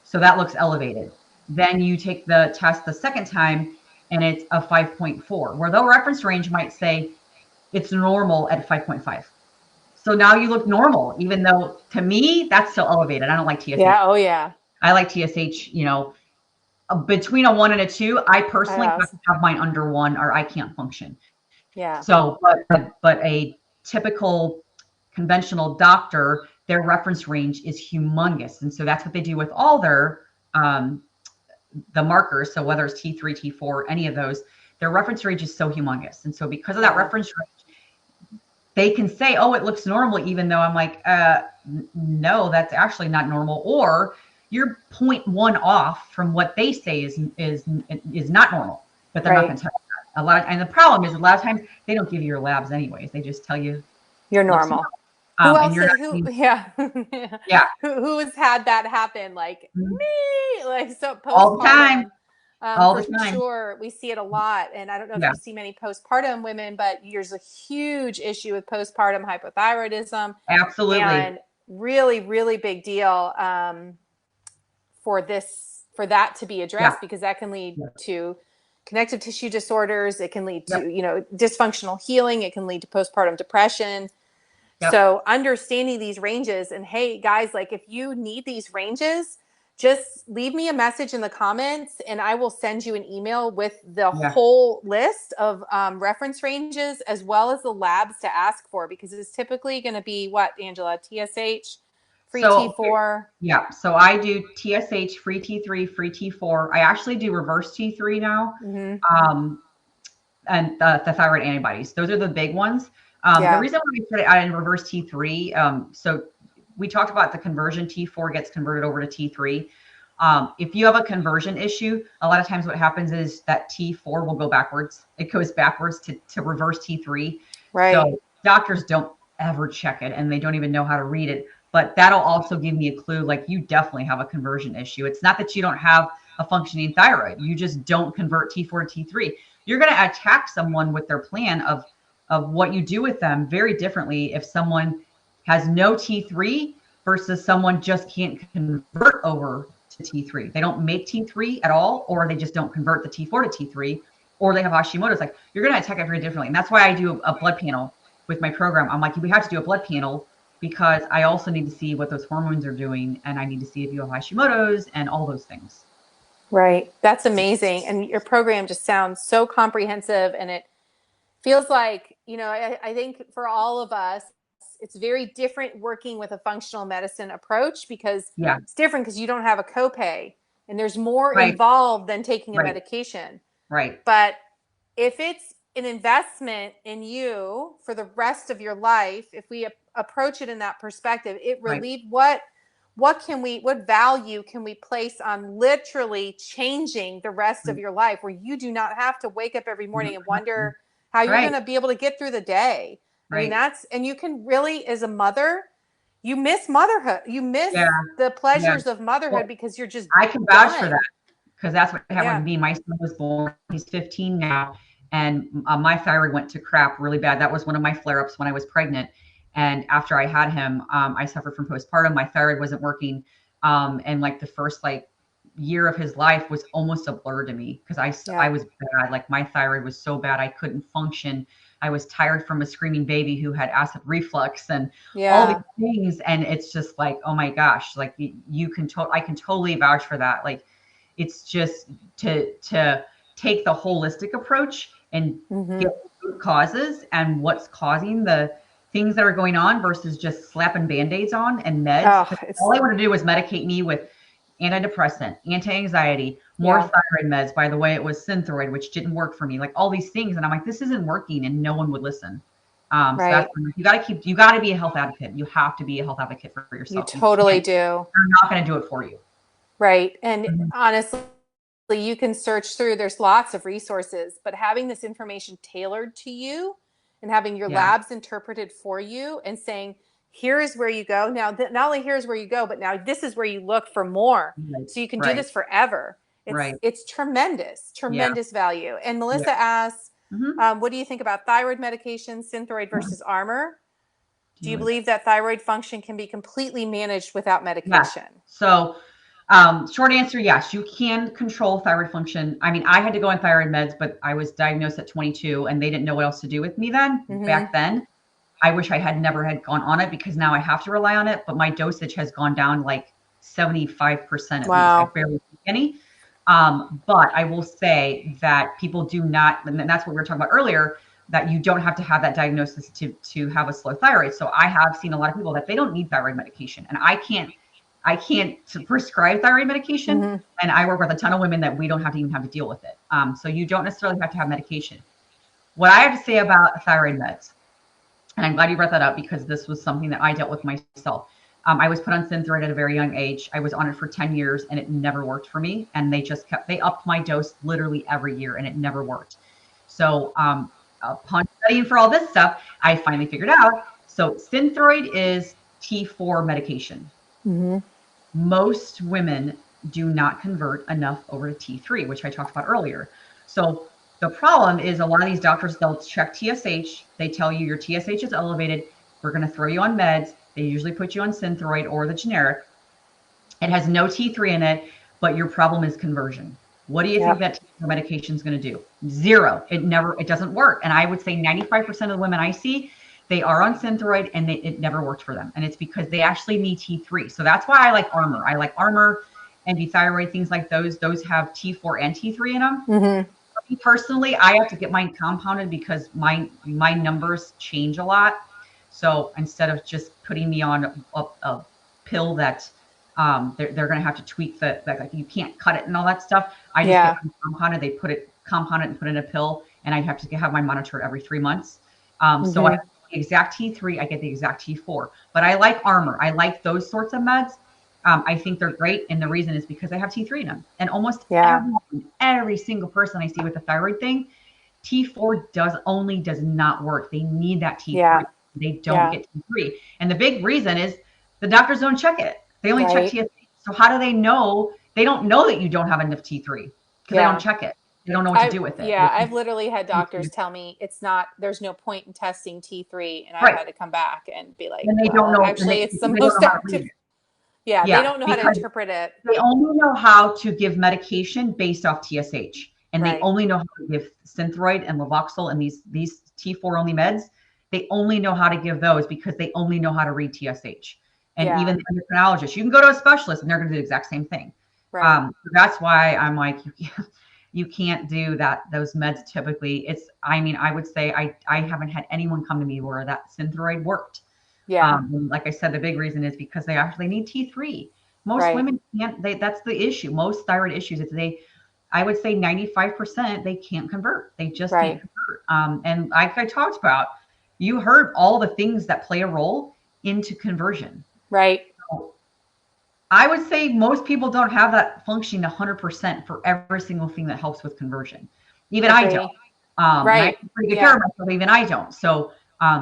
So that looks elevated. Then you take the test the second time and it's a 5.4, where the reference range might say it's normal at 5.5. So now you look normal, even though to me, that's still elevated. I don't like TSH. Yeah. Oh, yeah. I like TSH, between a 1 and a 2. I personally have to have mine under 1 or I can't function. Yeah. So, but a typical conventional doctor, their reference range is humongous. And so that's what they do with all their, the markers. So whether it's T3, T4, any of those, their reference range is so humongous. And so because of that reference range, they can say, oh, it looks normal, even though I'm like, no, that's actually not normal. Or you're 0.1 off from what they say is not normal, but they're not going to tell you that. And the problem is a lot of times they don't give you your labs anyways. They just tell you you're normal. Who else? Who has had that happen? Like me, like so postpartum. All the time. All the time. Sure, we see it a lot, and I don't know if you see many postpartum women, but there's a huge issue with postpartum hypothyroidism. Absolutely, and really, really big deal for that to be addressed, because that can lead to connective tissue disorders. It can lead to dysfunctional healing. It can lead to postpartum depression. So understanding these ranges, and hey guys, like if you need these ranges, just leave me a message in the comments and I will send you an email with the whole list of reference ranges, as well as the labs to ask for, because it's typically going to be what, Angela? TSH, free T4. Yeah. So I do TSH, free T3, free T4. I actually do reverse T3 now. And the thyroid antibodies. Those are the big ones. The reason why we put it out in reverse T3, so we talked about the conversion. T4 gets converted over to T3. If you have a conversion issue, a lot of times what happens is that T4 will go backwards. It goes backwards to reverse T3. Right. So doctors don't ever check it and they don't even know how to read it. But that'll also give me a clue, like you definitely have a conversion issue. It's not that you don't have a functioning thyroid. You just don't convert T4 to T3. You're going to attack someone with their plan of what you do with them very differently if someone has no T3 versus someone just can't convert over to T3. They don't make T3 at all, or they just don't convert the T4 to T3, or they have Hashimoto's. Like, you're going to attack it very differently. And that's why I do a blood panel with my program. I'm like, we have to do a blood panel because I also need to see what those hormones are doing. And I need to see if you have Hashimoto's and all those things. Right. That's amazing. And your program just sounds so comprehensive, and it feels like, I think for all of us, it's very different working with a functional medicine approach because Yeah. it's different because you don't have a copay and there's more Right. involved than taking a Right. medication. Right. But if it's an investment in you for the rest of your life, if we approach it in that perspective, it Right. relieve what value can we place on literally changing the rest of Right. your life where you do not have to wake up every morning and wonder how you're Right. going to be able to get through the day. I mean, Right. and you can really, as a mother, you miss motherhood. You miss Yeah. the Yeah. pleasures of motherhood Well, because you're just I can vouch for that, done. because that's what happened Yeah. with me. My son was born, he's 15 now, and my thyroid went to crap really bad. That was one of my flare-ups when I was pregnant. And after I had him, I suffered from postpartum. My thyroid wasn't working. And like the first like year of his life was almost a blur to me because I Yeah. was bad. Like my thyroid was so bad I couldn't function. I was tired from a screaming baby who had acid reflux and all these Yeah. things. And it's just like, oh my gosh, like I can totally vouch for that. Like it's just to take the holistic approach and get Mm-hmm. root causes and what's causing the things that are going on versus just slapping band-aids on and meds. Oh, Because it's, all I want to do is medicate me with antidepressant, anti-anxiety, more yeah. thyroid meds. By the way, it was Synthroid, which didn't work for me, like all these things. And I'm like, this isn't working, and no one would listen. So that's Right. you got to be a health advocate. You have to be a health advocate for You yourself. You totally can't, do. they're not going to do it for you. Right. And Mhm. honestly, you can search through, there's lots of resources, but having this information tailored to you and having your Yeah. labs interpreted for you and saying, here is where you go. Now, not only here's where you go, but now this is where you look for more. Right. So you can do Right. this forever. Right. It's tremendous, Yeah. tremendous value. And Yeah. Melissa asks, Hmm. what do you think about thyroid medication, Synthroid versus Armor? Do you Do believe that thyroid function can be completely managed without Yes. medication? So, short answer, yes, you can control thyroid function. I mean, I had to go on thyroid meds, but I was diagnosed at 22 and they didn't know what else to do with me then. Mm-hmm. Back then, I wish I had never had gone on it because now I have to rely on it, but my dosage has gone down like 75% at least. I Wow. barely take any. But I will say that people do not, and that's what we were talking about earlier, that you don't have to have that diagnosis to have a slow thyroid. So I have seen a lot of people that they don't need thyroid medication, and I can't prescribe thyroid medication. Mm-hmm. And I work with a ton of women that we don't have to even have to deal with it. So you don't necessarily have to have medication. What I have to say about thyroid meds, and I'm glad you brought that up because this was something that I dealt with myself. I was put on Synthroid at a very young age. I was on it for 10 years and it never worked for me. And they upped my dose literally every year and it never worked. So upon studying for all this stuff, I finally figured out. So Synthroid is T4 medication. Mm-hmm. Most women do not convert enough over to T3, which I talked about earlier. So the problem is a lot of these doctors, they'll check TSH. They tell you your TSH is elevated. We're going to throw you on meds. They usually put you on Synthroid or the generic. It has no T3 in it, but your problem is conversion. What do you think Yep. that medication is going to do? Zero. It doesn't work. And I would say 95% of the women I see, they are on Synthroid and it never worked for them. And it's because they actually need T3. So that's why I like Armor. I like Armor and thyroid, things like those. Those have T4 and T3 in them. Mm-hmm. For me personally, I have to get mine compounded because my numbers change a lot. So instead of just putting me on a pill that they're going to have to tweak that like you can't cut it and all that stuff. I just get Yeah. compounded. They put it compounded and put in a pill, and I have to have mine monitored every 3 months. So I Mm-hmm. get the exact T3, I get the exact T4. But I like Armor. I like those sorts of meds. I think they're great, and the reason is because they have T3 in them. And almost Yeah. every single person I see with the thyroid thing, T4 does not work. They need that T3. Yeah. They don't Yeah. get T3. And the big reason is the doctors don't check it. They only check Right. TSH. So how do they know? They don't know that you don't have enough T3 because they don't Yeah. check it. They don't know what to do with it. I've literally had doctors tell me there's no point in testing T3, and I've Right. had to come back and be like, And they don't well, know, and actually it's the they don't most know how to read active. it. Yeah, they Yeah, don't know how to because interpret it. they only know how to give medication based off TSH, and they Right. only know how to give Synthroid and Levoxyl and these T4 only meds. They only know how to give those because they only know how to read TSH. And Yeah. even endocrinologists, you can go to a specialist and they're going to do the exact same thing. Right. That's why I'm like, you can't do that. Those meds typically, I mean, I would say I haven't had anyone come to me where that Synthroid worked. Yeah. And like I said, the big reason is because they actually need T3. Most Right. women can't, that's the issue. Most thyroid issues, I would say 95%, they can't convert. They just can't Right. convert. And like I talked about, you heard all the things that play a role into conversion. Right. So I would say most people don't have that functioning 100% for every single thing that helps with conversion. Even I don't. Agree. And I Right. take pretty good care Yeah. of myself. Even I don't. So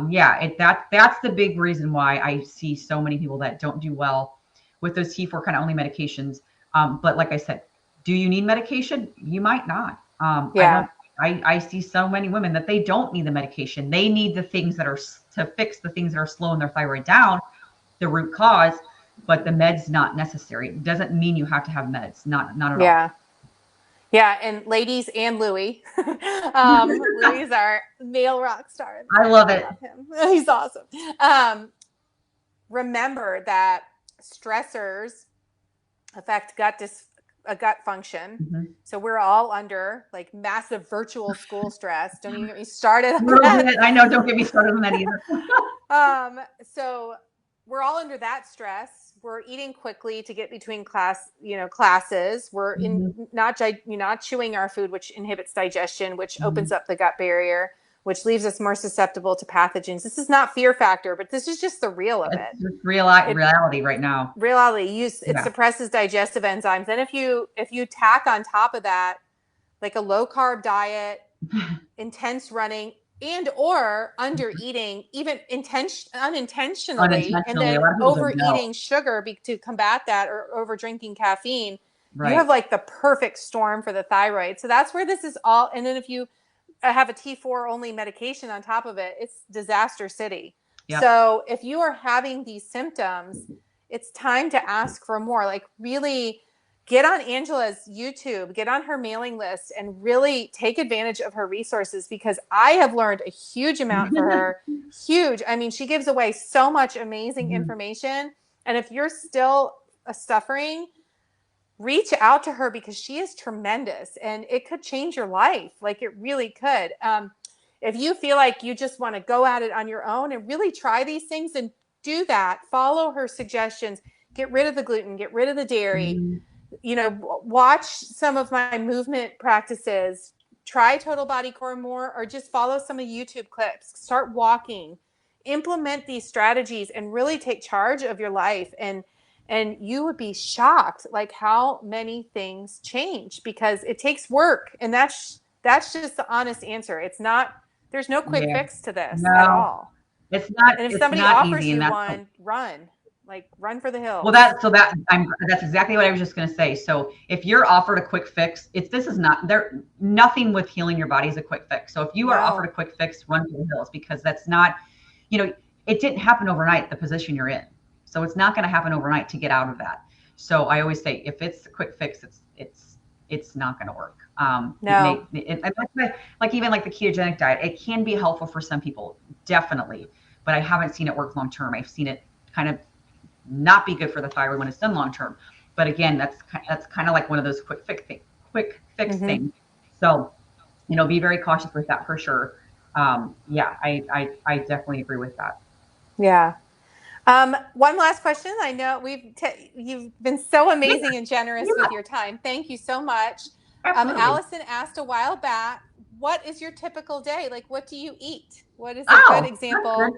yeah, that's the big reason why I see so many people that don't do well with those T4 kind of only medications. But like I said, do you need medication? You might not. I Yeah. don't. I see so many women that they don't need the medication. They need the things that are to fix the things that are slowing their thyroid down, the root cause, but the med's not necessary. It doesn't mean you have to have meds. Not at all. Yeah. Yeah. And ladies and Louis. Louis is our male rock star in the I group. love I it. love him. He's awesome. Um, Remember that stressors affect gut function. Mhm. So we're all under like massive virtual school stress. Don't even get me started A on little that. bit. I know. Don't get me started on that either. So we're all under that stress. We're eating quickly to get between classes. We're in Mhm. not chewing our food, which inhibits digestion, which opens Mhm. up the gut barrier, which leaves us more susceptible to pathogens. This is not fear factor, but this is just the real of It's it. just It reality right now. reality it Yeah. suppresses digestive enzymes. And if you tack on top of that like a low carb diet, intense running, and or under eating, even unintentionally, and Unintentionally, a then lot of people don't know. overeating sugar to combat that, or over drinking caffeine, you have Right. like the perfect storm for the thyroid. So that's where this is all. And then if you have a T4 only medication on top of it, it's disaster city. Yep. So if you are having these symptoms, it's time to ask for more. Like really get on Angela's YouTube, get on her mailing list, and really take advantage of her resources, because I have learned a huge amount for her. Huge. I mean, she gives away so much amazing Mhm. information. And if you're still suffering, reach out to her, because she is tremendous and it could change your life. Like it really could. If you feel like you just want to go at it on your own and really try these things, and do that, follow her suggestions, get rid of the gluten, get rid of the dairy, Mhm. watch some of my movement practices, try total body core more, or just follow some of the YouTube clips, start walking, implement these strategies, and really take charge of your life. And you would be shocked like how many things change, because it takes work. And that's just the honest answer. It's not, there's no quick Yeah. fix to this at No, all. it's not. And if It's somebody not easy, offers and you that's one, run, like run for the well. hills. That's exactly what I was just going to say. So if you're offered a quick fix, this is not there. Nothing with healing your body is a quick fix. So if you are offered No. a quick fix, run for the hills, because that's not. You know, it didn't happen overnight. The position you're in, so it's not going to happen overnight to get out of that. So I always say, if it's a quick fix, it's not going to work. No. And that's like even like the ketogenic diet, it can be helpful for some people, definitely, but I haven't seen it work long term. I've seen it kind of not be good for the thyroid when it's done long term. But again, that's kind of like one of those quick fix Mm-hmm. things. So be very cautious with that for sure. Yeah, I definitely agree with that. Yeah. One last question. I know you've been so Yeah, amazing and generous yeah, with your time. Thank you so much. absolutely. Allison asked a while back, what is your typical day? Like, what do you eat? What is a good Oh, that's good. example?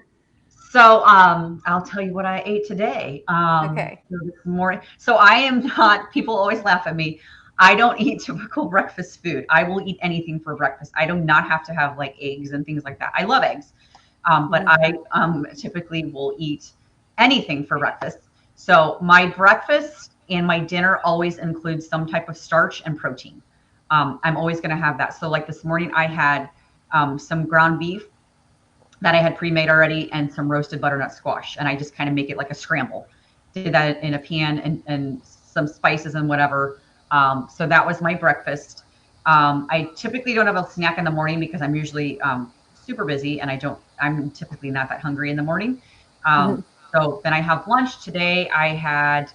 So, I'll tell you what I ate today. Okay. So this morning. So I am not. People always laugh at me. I don't eat typical breakfast food. I will eat anything for breakfast. I do not have to have like eggs and things like that. I love eggs, but Mm-hmm. I typically will eat anything for breakfast. So my breakfast and my dinner always includes some type of starch and protein. I'm always going to have that. So like this morning, I had some ground beef that I had pre-made already and some roasted butternut squash. And I just kind of make it like a scramble. Did that in a pan and some spices and whatever. So that was my breakfast. I typically don't have a snack in the morning because I'm usually super busy and I'm typically not that hungry in the morning. Mm-hmm. So then I have lunch today. I had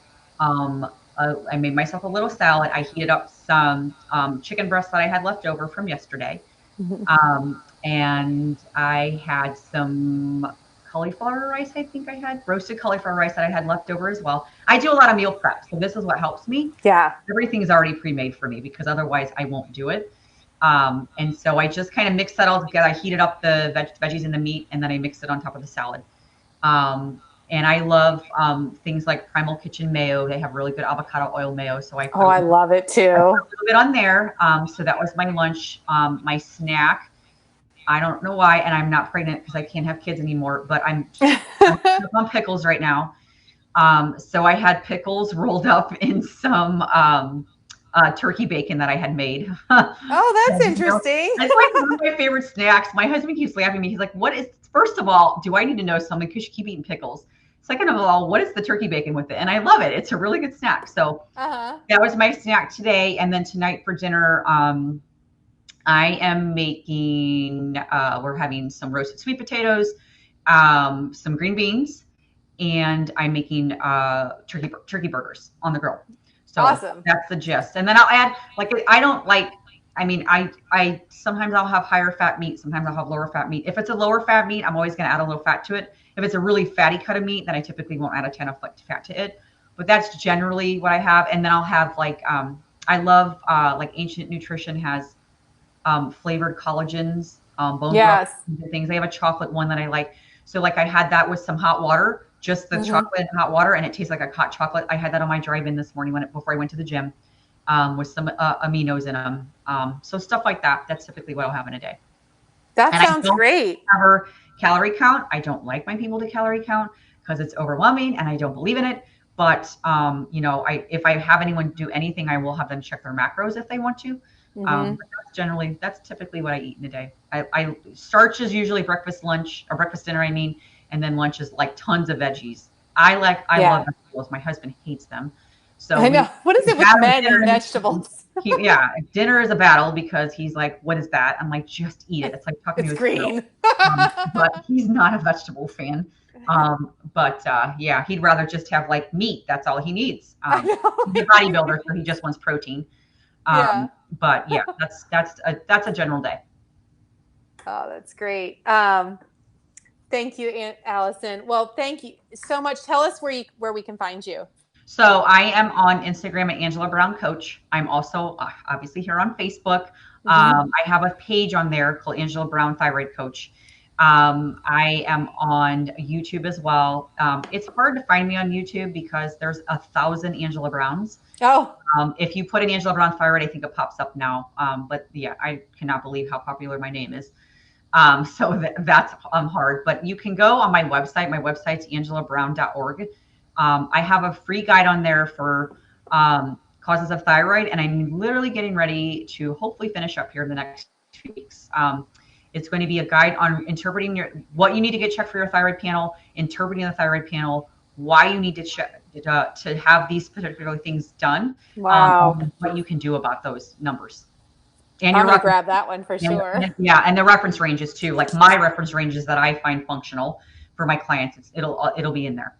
I made myself a little salad. I heated up some chicken breast that I had left over from yesterday. And I had some cauliflower rice. I think I had roasted cauliflower rice that I had left over as well. I do a lot of meal prep. So this is what helps me. Yeah. Everything's already pre-made for me because otherwise I won't do it. And so I just kind of mix that all together. I heated up the veggies and the meat, and then I mixed it on top of the salad. Um, and I love things like Primal Kitchen mayo. They have really good avocado oil mayo. So Oh, I love it I put too. a little bit on there. So that was my lunch. My snack, I don't know why, and I'm not pregnant because I can't have kids anymore, but I'm on pickles right now. So I had pickles rolled up in some turkey bacon that I had made. Oh, So, that's interesting. it's like one of my favorite snacks. My husband keeps laughing at me. He's like, "What is?" First of all, do I need to know something? Because you keep eating pickles. Second of all, what is the turkey bacon with it? And I love it. It's a really good snack. So Uh-huh. that was my snack today, and then tonight for dinner, I am making. We're having some roasted sweet potatoes, some green beans, and I'm making turkey burgers on the grill. So Awesome. that's the gist. And then I'll add like I don't like. I mean, I sometimes I'll have higher fat meat. Sometimes I'll have lower fat meat. If it's a lower fat meat, I'm always going to add a little fat to it. If it's a really fatty cut of meat, then I typically won't add a ton of fat to it. But that's generally what I have. And then I'll have like I love like Ancient Nutrition has flavored collagens, bone broth Yes. things. They have a chocolate one that I like. So like I had that with some hot water, just the Hmm. chocolate and hot water, and it tastes like a hot chocolate. I had that on my drive-in this morning before I went to the gym, with some aminos in them. So stuff like that. That's typically what I'll have in a day. That And I sounds don't great. ever calorie count. I don't like my people to calorie count because it's overwhelming and I don't believe in it. But if I have anyone do anything, I will have them check their macros if they want to. Hmm. But that's typically what I eat in a day. I starch is usually breakfast, lunch, or breakfast dinner. I mean, and then lunch is like tons of veggies. I love Yeah. vegetables. My husband hates them, so I know. What is we it with battle men and dinner in the evening. vegetables? Yeah, dinner is a battle because he's like, "What is that?" I'm like, "Just eat it." It's like talking to It's a 2-year-old. green. But he's not a vegetable fan. But yeah, he'd rather just have like meat. That's all he needs. I know. He's a bodybuilder, so he just wants protein. Yeah. But yeah, that's a general day. Oh, that's great. Thank you, Aunt Allison. Well, thank you so much. Tell us where we can find you. So I am on Instagram at Angela Brown Coach. I'm also obviously here on Facebook. Hmm. I have a page on there called Angela Brown Thyroid Coach. I am on YouTube as well. It's hard to find me on YouTube because there's 1,000 Angela Browns. Oh, If you put in Angela Brown Thyroid, I think it pops up now. But yeah, I cannot believe how popular my name is. So that's hard. But you can go on my website. My website's angelabrown.org. I have a free guide on there for causes of thyroid, and I'm literally getting ready to hopefully finish up here in the next few weeks. It's going to be a guide on interpreting what you need to get checked for your thyroid panel, interpreting the thyroid panel, why you need to check to have these particular things done, wow. and what you can do about those numbers and I'm your going to reference. grab that one for sure. Yeah, and the reference ranges too. Like my reference ranges that I find functional for my clients, it'll be in there.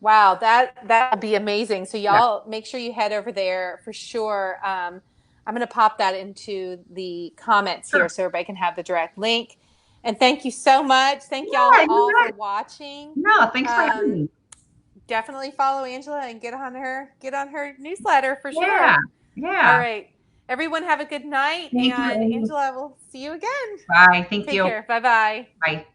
Wow, that would be amazing. So Yeah, y'all make sure you head over there for sure. I'm going to pop that into the comments here sure. so everybody can have the direct link. And thank you so much. Thank y'all Yeah, you all for bet. watching. No, thanks for having Um, me. Definitely follow Angela and get on her newsletter for Yeah, sure. All yeah. right. Everyone have a good night, Thank you, and Amy. Angela, will see you again. Bye. Thank Take you. care. Bye-bye. Bye.